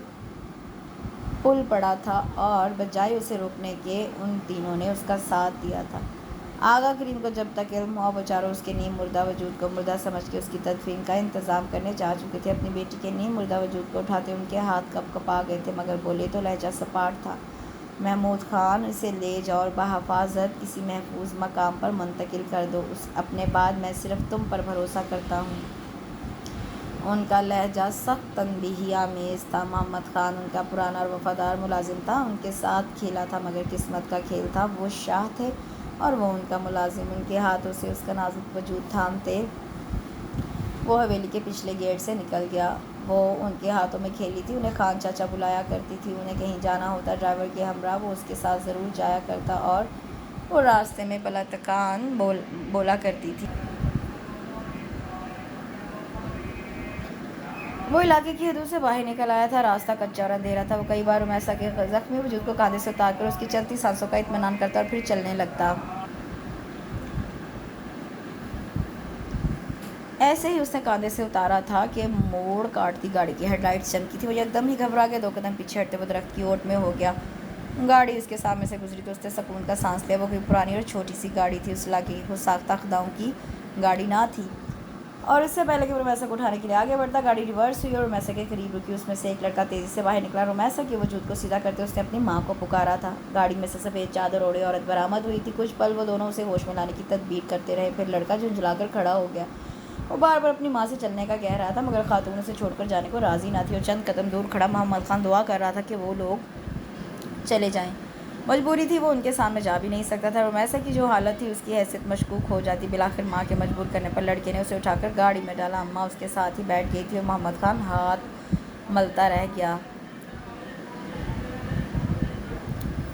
پل پڑا تھا اور بجائے اسے روکنے کے ان تینوں نے اس کا ساتھ دیا تھا۔ آغا کریم کو جب تک علم ہوا وہ چاروں اس کے نیم مردہ وجود کو مردہ سمجھ کے اس کی تدفین کا انتظام کرنے جا چکے تھے۔ اپنی بیٹی کے نیم مردہ وجود کو اٹھاتے ان کے ہاتھ کپ کپا گئے تھے، مگر بولے تو لہجہ سپاٹ تھا: محمود خان، اسے لے جاؤ اور بحفاظت کسی محفوظ مقام پر منتقل کر دو۔ اپنے بعد میں صرف تم پر بھروسہ کرتا ہوں۔ ان کا لہجہ سخت تنبیہی آمیز تھا۔ محمد خان ان کا پرانا اور وفادار ملازم تھا، ان کے ساتھ کھیلا تھا، مگر قسمت کا کھیل تھا۔ وہ شاہ تھے اور وہ ان کا ملازم۔ ان کے ہاتھوں سے اس کا نازک وجود تھامتے وہ حویلی کے پچھلے گیٹ سے نکل گیا۔ وہ ان کے ہاتھوں میں کھیلی تھی، انہیں خان چاچا بلایا کرتی تھی۔ انہیں کہیں جانا ہوتا ڈرائیور کے ہمراہ وہ اس کے ساتھ ضرور جایا کرتا، اور وہ راستے میں پلتکان بولا کرتی تھی۔ وہ علاقے کی حدود سے باہر نکل آیا تھا، راستہ کچا اور اندھیرا تھا۔ وہ کئی بار رمیسا کے زخمی وجود کو کاندھے سے اتار کر اس کی چلتی سانسوں کا اطمینان کرتا اور پھر چلنے لگتا۔ ایسے ہی اس نے کاندھے سے اتارا تھا کہ موڑ کاٹتی گاڑی کی ہیڈ لائٹس چمکی تھی۔ وہ یکدم ہی گھبرا گیا، 2 قدم پیچھے ہٹتے وہ درخت کی اوٹ میں ہو گیا۔ گاڑی اس کے سامنے سے گزری تو اس نے سکون کا سانس لیا۔ وہ کوئی پرانی اور چھوٹی سی گاڑی تھی، اس علاقے کی خود ساختہ خداؤں کی گاڑی نہ تھی۔ اور اس سے پہلے کہ وہ رمیسا کو اٹھانے کے لیے آگے بڑھتا، گاڑی ریورس ہوئی اور رمیسا کے قریب رکی۔ اس میں سے ایک لڑکا تیزی سے باہر نکلا۔ رمیسا کے وجود کو سیدھا کرتے اس نے اپنی ماں کو پکارا تھا۔ گاڑی میں سے سفید چادر اوڑھے عورت برآمد ہوئی تھی۔ کچھ پل وہ دونوں اسے ہوش میں لانے کی تدبیر کرتے رہے، پھر لڑکا جھنجھلا کر کھڑا ہو گیا۔ وہ بار بار اپنی ماں سے چلنے کا کہہ رہا تھا، مگر خاتون اسے چھوڑ کر جانے کو راضی نہ تھی، اور چند قدم دور کھڑا محمد خان دعا کر رہا تھا کہ وہ لوگ چلے جائیں۔ مجبوری تھی، وہ ان کے سامنے جا بھی نہیں سکتا تھا۔ رمیسا کی جو حالت تھی اس کی حیثیت مشکوک ہو جاتی۔ بالآخر ماں کے مجبور کرنے پر لڑکے نے اسے اٹھا کر گاڑی میں ڈالا۔ اماں اس کے ساتھ ہی بیٹھ گئی تھی اور محمد خان ہاتھ ملتا رہ گیا۔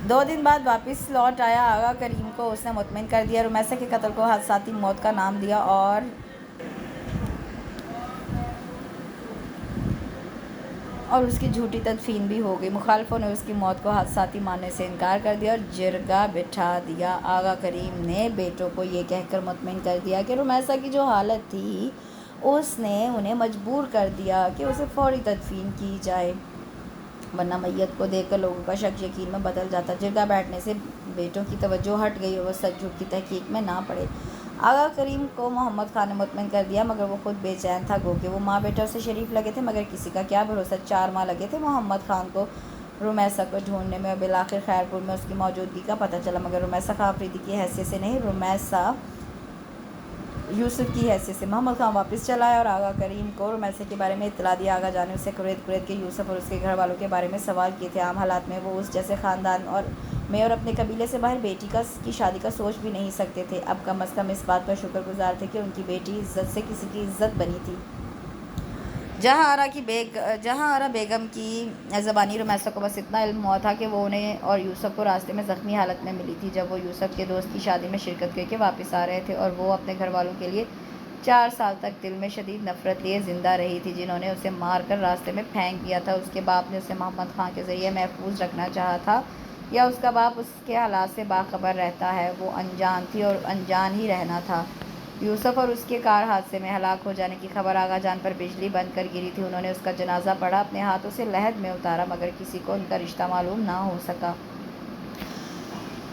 2 دن بعد واپس لوٹ آیا۔ آغا کریم کو اس نے مطمئن کر دیا، رمیسا کے قتل کو حادثاتی موت کا نام دیا اور اس کی جھوٹی تدفین بھی ہو گئی۔ مخالفوں نے اس کی موت کو حادثاتی ماننے سے انکار کر دیا اور جرگہ بٹھا دیا۔ آغا کریم نے بیٹوں کو یہ کہہ کر مطمئن کر دیا کہ رمیسا کی جو حالت تھی اس نے انہیں مجبور کر دیا کہ اسے فوری تدفین کی جائے، ورنہ میت کو دیکھ کر لوگوں کا شک یقین میں بدل جاتا۔ جرگہ بیٹھنے سے بیٹوں کی توجہ ہٹ گئی اور وہ سچ جھوٹ کی تحقیق میں نہ پڑے۔ آغا کریم کو محمد خان نے مطمئن کر دیا، مگر وہ خود بے چین تھا، گو کہ وہ ماں بیٹوں سے شریف لگے تھے، مگر کسی کا کیا بھروسہ۔ 4 ماہ لگے تھے محمد خان کو رمیسا کو ڈھونڈنے میں، اور بالآخر خیرپور میں اس کی موجودگی کا پتہ چلا، مگر رمیسا خان آفریدی کی حیثیت سے نہیں، رمیسا یوسف کی حیثیت سے۔ محمد خان واپس چلا آیا اور آغا کریم کو رمیسا کے بارے میں اطلاع دی۔ آغا جان نے اسے قرید کے یوسف اور اس کے گھر والوں کے بارے میں سوال کیے تھے۔ عام حالات میں وہ اس جیسے خاندان میں اور اپنے قبیلے سے باہر بیٹی کی شادی کا سوچ بھی نہیں سکتے تھے۔ اب کم از کم اس بات پر شکر گزار تھے کہ ان کی بیٹی عزت سے کسی کی عزت بنی تھی۔ جہاں آرا بیگم کی زبانی رمیسا کو بس اتنا علم ہوا تھا کہ وہ انہیں اور یوسف کو راستے میں زخمی حالت میں ملی تھی، جب وہ یوسف کے دوست کی شادی میں شرکت کر کے واپس آ رہے تھے، اور وہ اپنے گھر والوں کے لیے 4 سال تک دل میں شدید نفرت لیے زندہ رہی تھی، جنہوں نے اسے مار کر راستے میں پھینک دیا تھا۔ اس کے باپ نے اسے محمد خان کے ذریعے محفوظ رکھنا چاہا تھا، یا اس کا باپ اس کے حالات سے باخبر رہتا ہے؟ وہ انجان تھی اور انجان ہی رہنا تھا۔ یوسف اور اس کے کار حادثے میں ہلاک ہو جانے کی خبر آغا جان پر بجلی بن کر گری تھی۔ انہوں نے اس کا جنازہ پڑھا، اپنے ہاتھوں سے لحد میں اتارا، مگر کسی کو ان کا رشتہ معلوم نہ ہو سکا۔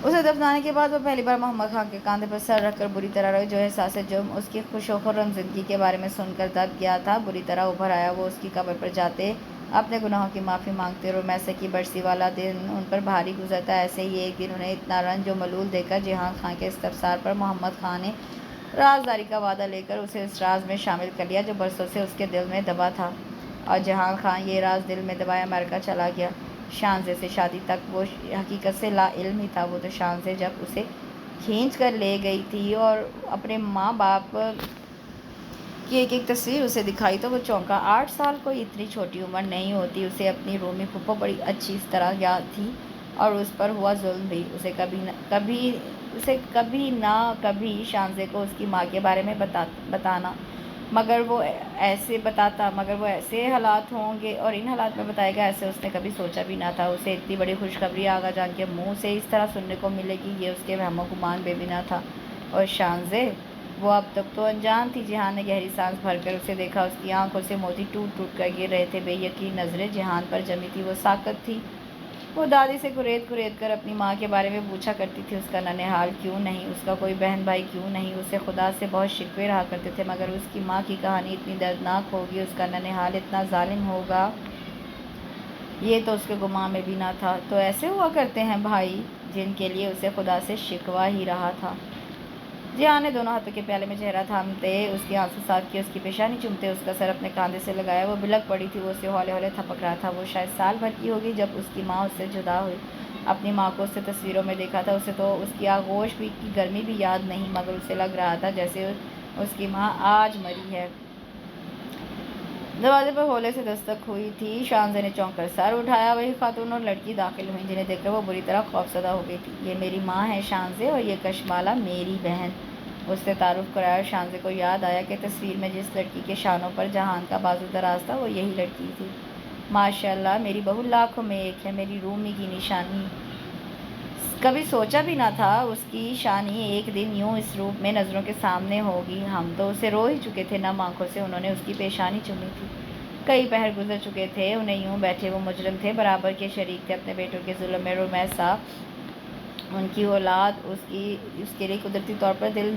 اسے دفنانے کے بعد وہ پہلی بار محمد خان کے کاندھے پر سر رکھ کر بری طرح روئی۔ جو احساس جرم اس کی خوش و خرم زندگی کے بارے میں سن کر دب گیا تھا، بری طرح ابھر آیا۔ وہ اس کی قبر پر جاتے، اپنے گناہوں کی معافی مانگتے، اور میسے کی برسی والا دن ان پر بھاری گزرتا۔ ایسے ہی ایک دن انہیں اتنا رنج و ملول دیکھ کر جہان خان کے استفسار پر محمد خان نے رازداری کا وعدہ لے کر اسے اس راز میں شامل کر لیا جو برسوں سے اس کے دل میں دبا تھا۔ اور جہان خان یہ راز دل میں دبائے امریکہ چلا گیا۔ شانزے سے شادی تک وہ حقیقت سے لا علم ہی تھا۔ وہ تو شانزے جب اسے کھینچ کر لے گئی تھی اور اپنے ماں باپ کی ایک ایک تصویر اسے دکھائی تو وہ چونکا۔ 8 سال کوئی اتنی چھوٹی عمر نہیں ہوتی۔ اسے اپنی رومی پھپھو بڑی اچھی طرح یاد تھی، اور اس پر ہوا ظلم بھی۔ اسے کبھی نہ کبھی شانزے کو اس کی ماں کے بارے میں بتانا، مگر وہ ایسے حالات ہوں گے اور ان حالات میں بتائے گا، ایسے اس نے کبھی سوچا بھی نہ تھا۔ اسے اتنی بڑی خوشخبری آغا جان کے منہ سے اس طرح سننے کو ملے گی، یہ اس کے وہم و گمان میں بھی نہ تھا۔ اور شانزے، وہ اب تک تو انجان تھی۔ جہان نے گہری سانس بھر کر اسے دیکھا۔ اس کی آنکھوں سے موتی ٹوٹ ٹوٹ کر گر رہے تھے۔ بے یقین نظریں جہان پر جمی تھی۔ وہ ساکت تھی۔ وہ دادی سے کرید کر اپنی ماں کے بارے میں پوچھا کرتی تھی، اس کا ننھیال کیوں نہیں، اس کا کوئی بہن بھائی کیوں نہیں۔ اسے خدا سے بہت شکوے رہا کرتے تھے، مگر اس کی ماں کی کہانی اتنی دردناک ہوگی، اس کا ننھیال اتنا ظالم ہوگا، یہ تو اس کے گمان میں بھی نہ تھا۔ تو ایسے ہوا کرتے ہیں بھائی جن کے لیے اسے خدا سے شکوہ ہی رہا تھا۔ جہان نے دونوں ہاتھوں کے پیالے میں چہرہ تھامتے اس کے آنسو صاف کیے، اس کی پیشانی چومتے اس کا سر اپنے کاندھے سے لگایا۔ وہ بلک پڑی تھی، وہ اسے ہولے ہولے تھپک رہا تھا۔ وہ شاید سال بھر کی ہوگی جب اس کی ماں اس سے جدا ہوئی۔ اپنی ماں کو اس نے تصویروں میں دیکھا تھا۔ اسے تو اس کی آغوش کی گرمی بھی یاد نہیں، مگر اسے لگ رہا تھا جیسے اس کی ماں آج مری ہے۔ دروازے پر ہولے سے دستک ہوئی تھی۔ شانزے نے چونک کر سر اٹھایا۔ وہی خاتون اور لڑکی داخل ہوئیں جنہیں دیکھ کر وہ بری طرح خوفزدہ ہو گئی تھی۔ یہ میری ماں ہے شانزے، اور یہ کشمالہ میری بہن، اس نے تعارف کرایا۔ اور شانزے کو یاد آیا کہ تصویر میں جس لڑکی کے شانوں پر جہان کا بازو دراز تھا وہ یہی لڑکی تھی۔ ماشاءاللہ، میری بہو لاکھوں میں ایک ہے، میری رومی کی نشانی۔ کبھی سوچا بھی نہ تھا اس کی شانی ایک دن یوں اس روپ میں نظروں کے سامنے ہوگی۔ ہم تو اسے رو ہی چکے تھے، نم آنکھوں سے انہوں نے اس کی پیشانی چومی تھی۔ کئی پہر گزر چکے تھے، انہیں یوں بیٹھے وہ مجرم تھے، برابر کے شریک تھے اپنے بیٹوں کے ظلم میں۔ رمیسا، ان کی اولاد، اس کے لیے قدرتی طور پر دل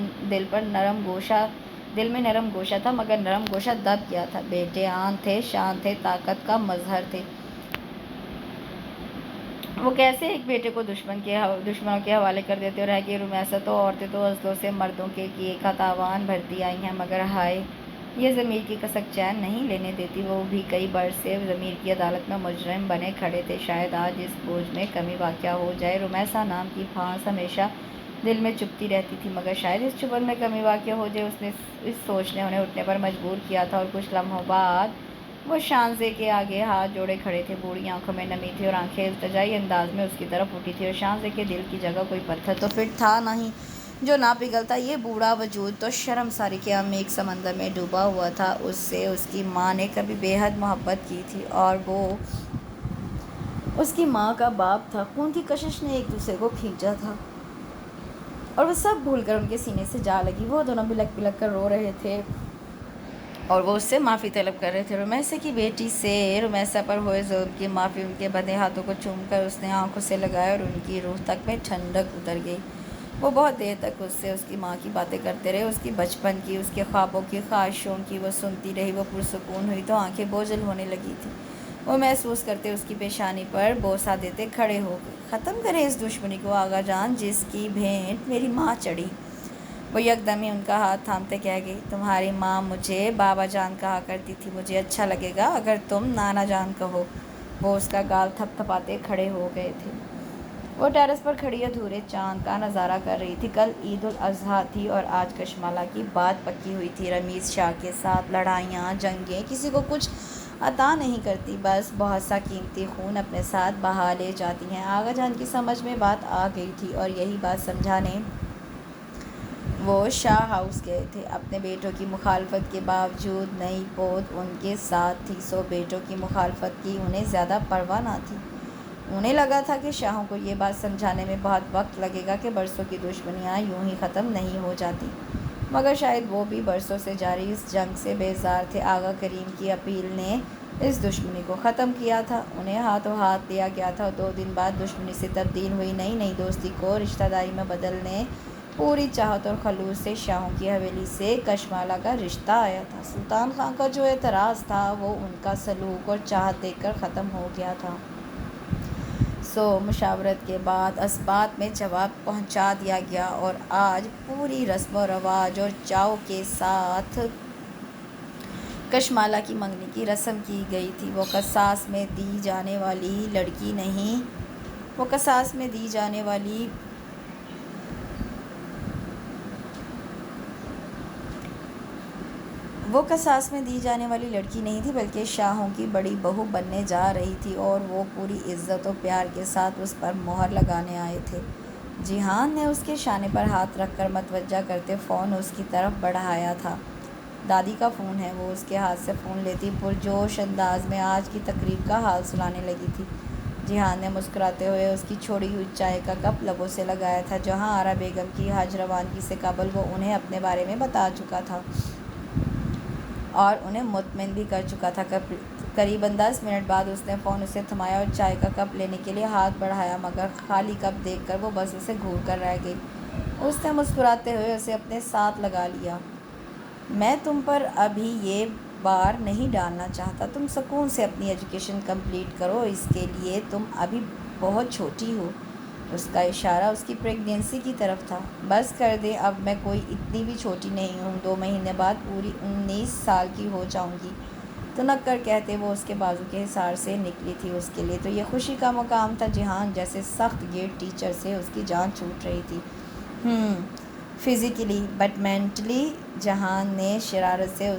میں نرم گوشہ تھا، مگر نرم گوشہ دب گیا تھا۔ بیٹے آن تھے، شان تھے، طاقت کا مظہر تھے۔ وہ کیسے ایک بیٹے کو دشمنوں کے حوالے کر دیتے اور رہ گئی رمیسا تو عورتیں تو عضلوں سے مردوں کے کیے کا تاوان بھرتی آئی ہیں، مگر ہائے، یہ ضمیر کی کسک چین نہیں لینے دیتی۔ وہ بھی کئی برس سے ضمیر کی عدالت میں مجرم بنے کھڑے تھے۔ شاید آج اس بوجھ میں کمی واقع ہو جائے۔ رمیسا نام کی پھانس ہمیشہ دل میں چبھتی رہتی تھی، مگر شاید اس چبھن میں کمی واقع ہو جائے، اس سوچ نے انہیں اٹھنے پر مجبور کیا تھا۔ اور کچھ لمحوں بعد وہ شانزے کے آگے ہاتھ جوڑے کھڑے تھے۔ بوڑھی آنکھوں میں نمی تھی اور آنکھیں التجائی انداز میں اس کی طرف اٹھی تھی، اور شانزے کے دل کی جگہ کوئی پتھر تو فٹ تھا نہیں جو نہ پگھلتا۔ یہ بوڑھا وجود تو شرمساری کے عمیق سمندر میں ڈوبا ہوا تھا۔ اس سے اس کی ماں نے کبھی بے حد محبت کی تھی، اور وہ اس کی ماں کا باپ تھا۔ خون کی کشش نے ایک دوسرے کو کھینچا تھا، اور وہ سب بھول کر ان کے سینے سے جا لگی۔ وہ دونوں بلک بلک کر رو رہے تھے، اور وہ اس سے معافی طلب کر رہے تھے۔ رمیسا کی بیٹی سے رمیسا پر ہوئے ظلم کی معافی ان کے بندھے ہاتھوں کو چوم کر اس نے آنکھوں سے لگایا، اور ان کی روح تک میں ٹھنڈک اتر گئی۔ وہ بہت دیر تک اس کی ماں کی باتیں کرتے رہے، اس کی بچپن کی، اس کے خوابوں کی، خواہشوں کی۔ وہ سنتی رہی۔ وہ پرسکون ہوئی تو آنکھیں بوجھل ہونے لگی تھیں۔ وہ محسوس کرتے، اس کی پیشانی پر بوسہ دیتے کھڑے ہو گئے۔ ختم کریں اس دشمنی کو آغا جان، جس کی بھینٹ میری ماں چڑھی۔ وہ یکدم ہی ان کا ہاتھ تھامتے کہہ گئی، تمہاری ماں مجھے بابا جان کہا کرتی تھی، مجھے اچھا لگے گا اگر تم نانا جان کہو۔ وہ اس کا گال تھپ تھپاتے کھڑے ہو گئے تھے۔ وہ ٹیرس پر کھڑی ادھورے چاند کا نظارہ کر رہی تھی۔ کل عید الاضحیٰ تھی، اور آج کشمالہ کی بات پکی ہوئی تھی۔ رمیز شاہ کے ساتھ لڑائیاں جنگیں کسی کو کچھ عطا نہیں کرتی، بس بہت سا قیمتی خون اپنے ساتھ بہا لے جاتی ہیں۔ آغا جان کی سمجھ میں بات آ گئی تھی، اور یہی بات سمجھانے وہ شاہ ہاؤس گئے تھے۔ اپنے بیٹوں کی مخالفت کے باوجود نئی پوت ان کے ساتھ تھی، سو بیٹوں کی مخالفت کی انہیں زیادہ پرواہ نہ تھی۔ انہیں لگا تھا کہ شاہوں کو یہ بات سمجھانے میں بہت وقت لگے گا کہ برسوں کی دشمنیاں یوں ہی ختم نہیں ہو جاتی۔ مگر شاید وہ بھی برسوں سے جاری اس جنگ سے بیزار تھے۔ آغا کریم کی اپیل نے اس دشمنی کو ختم کیا تھا، انہیں ہاتھوں ہاتھ لیا گیا تھا اور 2 دن بعد دشمنی سے تبدیل ہوئی نئی دوستی کو رشتہ داری میں بدلنے پوری چاہت اور خلوص سے شاہوں کی حویلی سے کشمالہ کا رشتہ آیا تھا۔ سلطان خان کا جو اعتراض تھا وہ ان کا سلوک اور چاہت دیکھ کر ختم ہو گیا تھا۔ مشاورت کے بعد اسبات میں جواب پہنچا دیا گیا اور آج پوری رسم و رواج اور چاؤ کے ساتھ کشمالہ کی منگنی کی رسم کی گئی تھی۔ وہ قصاص میں دی جانے والی لڑکی نہیں تھی بلکہ شاہوں کی بڑی بہو بننے جا رہی تھی اور وہ پوری عزت و پیار کے ساتھ اس پر مہر لگانے آئے تھے۔ جہان نے اس کے شانے پر ہاتھ رکھ کر متوجہ کرتے فون اس کی طرف بڑھایا تھا۔ دادی کا فون ہے، وہ اس کے ہاتھ سے فون لیتی پرجوش انداز میں آج کی تقریب کا حال سنانے لگی تھی۔ جہان نے مسکراتے ہوئے اس کی چھوڑی ہوئی چائے کا کپ لبوں سے لگایا تھا۔ جہاں آرا بیگم کی حج روانگی سے قبل وہ انہیں اپنے بارے میں بتا چکا تھا اور انہیں مطمئن بھی کر چکا تھا۔ قریباً 10 منٹ بعد اس نے فون اسے تھمایا اور چائے کا کپ لینے کے لیے ہاتھ بڑھایا، مگر خالی کپ دیکھ کر وہ بس اسے گھور کر رہ گئی۔ اس نے مسکراتے ہوئے اسے اپنے ساتھ لگا لیا۔ میں تم پر ابھی یہ بار نہیں ڈالنا چاہتا، تم سکون سے اپنی ایجوکیشن کمپلیٹ کرو، اس کے لیے تم ابھی بہت چھوٹی ہو۔ اس کا اشارہ اس کی پریگنینسی کی طرف تھا۔ بس کر دیں، اب میں کوئی اتنی بھی چھوٹی نہیں ہوں، 2 مہینے بعد پوری 19 سال کی ہو جاؤں گی، تنک کر کہتے وہ اس کے بازو کے حصار سے نکلی تھی۔ اس کے لیے تو یہ خوشی کا مقام تھا۔ جہان جیسے سخت گیٹ ٹیچر سے اس کی جان چھوٹ رہی تھی۔ Physically but mentally. جہان نے شرارت سے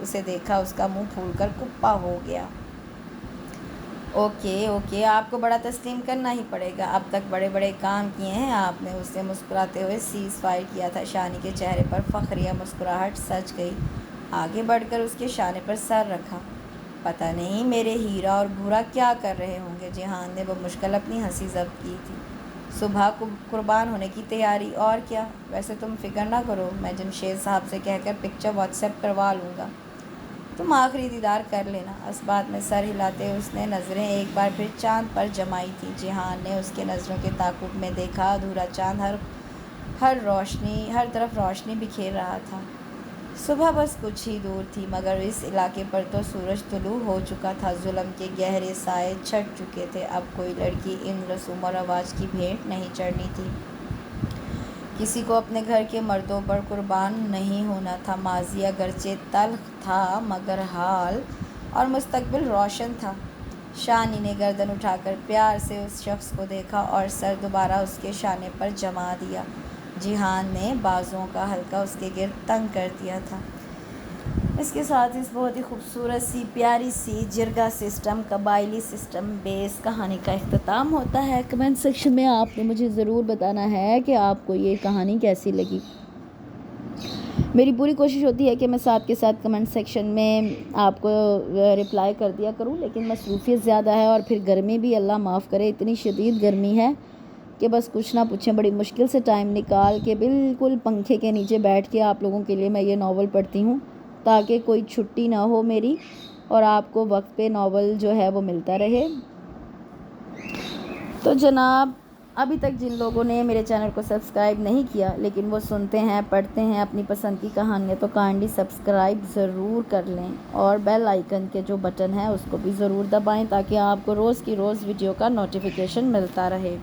اسے دیکھا، اس کا منہ پھول کر کپا ہو گیا۔ اوکے، آپ کو بڑا تسلیم کرنا ہی پڑے گا، اب تک بڑے کام کیے ہیں آپ نے، اس نے مسکراتے ہوئے سیز فائر کیا تھا۔ شانی کے چہرے پر فخریہ مسکراہٹ سج گئی، آگے بڑھ کر اس کے شانے پر سر رکھا۔ پتہ نہیں میرے ہیرا اور بھورا کیا کر رہے ہوں گے۔ جہان نے بمشکل اپنی ہنسی ضبط کی تھی۔ صبح کو قربان ہونے کی تیاری، اور کیا؟ ویسے تم فکر نہ کرو، میں جمشید صاحب سے کہہ کر پکچر واٹس ایپ کروا لوں گا، تم آخری دیدار کر لینا۔ اسبات میں سر ہلاتے اس نے نظریں ایک بار پھر چاند پر جمائی تھیں۔ جہان نے اس کے نظروں کے تعاقب میں دیکھا، ادھورا چاند ہر طرف روشنی بکھیر رہا تھا۔ صبح بس کچھ ہی دور تھی، مگر اس علاقے پر تو سورج طلوع ہو چکا تھا، ظلم کے گہرے سائے چھٹ چکے تھے۔ اب کوئی لڑکی ان رسوم و رواج کی بھیٹ نہیں چڑھنی تھی، کسی کو اپنے گھر کے مردوں پر قربان نہیں ہونا تھا۔ ماضی اگرچہ تلخ تھا مگر حال اور مستقبل روشن تھا۔ شانی نے گردن اٹھا کر پیار سے اس شخص کو دیکھا اور سر دوبارہ اس کے شانے پر جما دیا۔ جہان نے بازوؤں کا حلقہ اس کے گرد تنگ کر دیا تھا۔ اس کے ساتھ اس بہت ہی خوبصورت سی پیاری سی جرگہ سسٹم، قبائلی سسٹم بیس کہانی کا اختتام ہوتا ہے۔ کمنٹ سیکشن میں آپ نے مجھے ضرور بتانا ہے کہ آپ کو یہ کہانی کیسی لگی۔ میری پوری کوشش ہوتی ہے کہ میں ساتھ کے ساتھ کمنٹ سیکشن میں آپ کو رپلائی کر دیا کروں، لیکن مصروفیت زیادہ ہے اور پھر گرمی بھی اللہ معاف کرے، اتنی شدید گرمی ہے کہ بس کچھ نہ پوچھیں۔ بڑی مشکل سے ٹائم نکال کے بالکل پنکھے کے نیچے بیٹھ کے آپ لوگوں کے لیے میں یہ ناول پڑھتی ہوں، تاکہ کوئی چھٹی نہ ہو میری اور آپ کو وقت پہ ناول جو ہے وہ ملتا رہے۔ تو جناب، ابھی تک جن لوگوں نے میرے چینل کو سبسکرائب نہیں کیا لیکن وہ سنتے ہیں، پڑھتے ہیں اپنی پسند کی کہانیاں، تو کائنڈلی سبسکرائب ضرور کر لیں اور بیل آئیکن کے جو بٹن ہے اس کو بھی ضرور دبائیں تاکہ آپ کو روز کی روز ویڈیو کا نوٹیفیکیشن ملتا رہے۔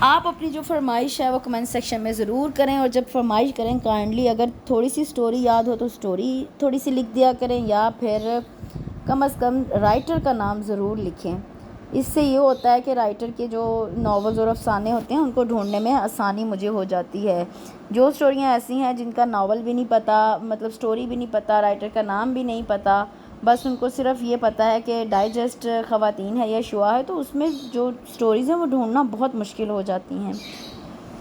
آپ اپنی جو فرمائش ہے وہ کمنٹ سیکشن میں ضرور کریں، اور جب فرمائش کریں کائنڈلی اگر تھوڑی سی سٹوری یاد ہو تو سٹوری تھوڑی سی لکھ دیا کریں، یا پھر کم از کم رائٹر کا نام ضرور لکھیں۔ اس سے یہ ہوتا ہے کہ رائٹر کے جو ناولز اور افسانے ہوتے ہیں ان کو ڈھونڈنے میں آسانی مجھے ہو جاتی ہے۔ جو سٹوریاں ایسی ہیں جن کا ناول بھی نہیں پتہ، مطلب سٹوری بھی نہیں پتہ، رائٹر کا نام بھی نہیں پتہ، بس ان کو صرف یہ پتہ ہے کہ ڈائجسٹ خواتین ہے یا شعاع ہے، تو اس میں جو سٹوریز ہیں وہ ڈھونڈنا بہت مشکل ہو جاتی ہیں۔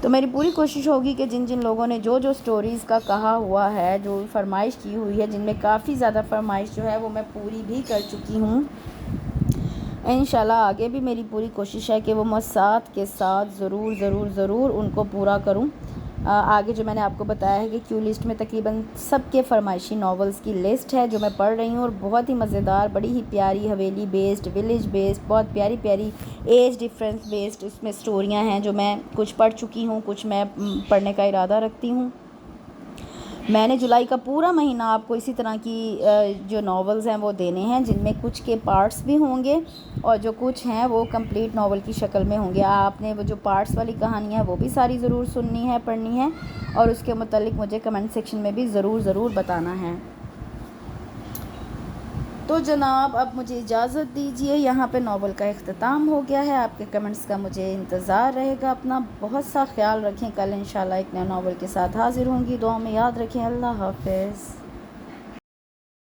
تو میری پوری کوشش ہوگی کہ جن لوگوں نے جو سٹوریز کا کہا ہوا ہے، جو فرمائش کی ہوئی ہے، جن میں کافی زیادہ فرمائش جو ہے وہ میں پوری بھی کر چکی ہوں، انشاءاللہ آگے بھی میری پوری کوشش ہے کہ وہ میں ساتھ کے ساتھ ضرور ان کو پورا کروں۔ آگے جو میں نے آپ کو بتایا ہے کہ کیو لسٹ میں تقریباً سب کے فرمائشی ناولز کی لسٹ ہے جو میں پڑھ رہی ہوں، اور بہت ہی مزیدار، بڑی ہی پیاری حویلی بیسڈ، ولیج بیسڈ، بہت پیاری پیاری ایج ڈفرینس بیسڈ اس میں سٹوریاں ہیں جو میں کچھ پڑھ چکی ہوں، کچھ میں پڑھنے کا ارادہ رکھتی ہوں۔ میں نے جولائی کا پورا مہینہ آپ کو اسی طرح کی جو ناولز ہیں وہ دینے ہیں، جن میں کچھ کے پارٹس بھی ہوں گے اور جو کچھ ہیں وہ کمپلیٹ ناول کی شکل میں ہوں گے۔ آپ نے وہ جو پارٹس والی کہانی ہے وہ بھی ساری ضرور سننی ہے، پڑھنی ہے، اور اس کے متعلق مجھے کمنٹ سیکشن میں بھی ضرور بتانا ہے۔ تو جناب اب مجھے اجازت دیجیے، یہاں پہ ناول کا اختتام ہو گیا ہے۔ آپ کے کمنٹس کا مجھے انتظار رہے گا۔ اپنا بہت سا خیال رکھیں، کل انشاءاللہ ایک نئے ناول کے ساتھ حاضر ہوں گی۔ دعا میں یاد رکھیں۔ اللہ حافظ۔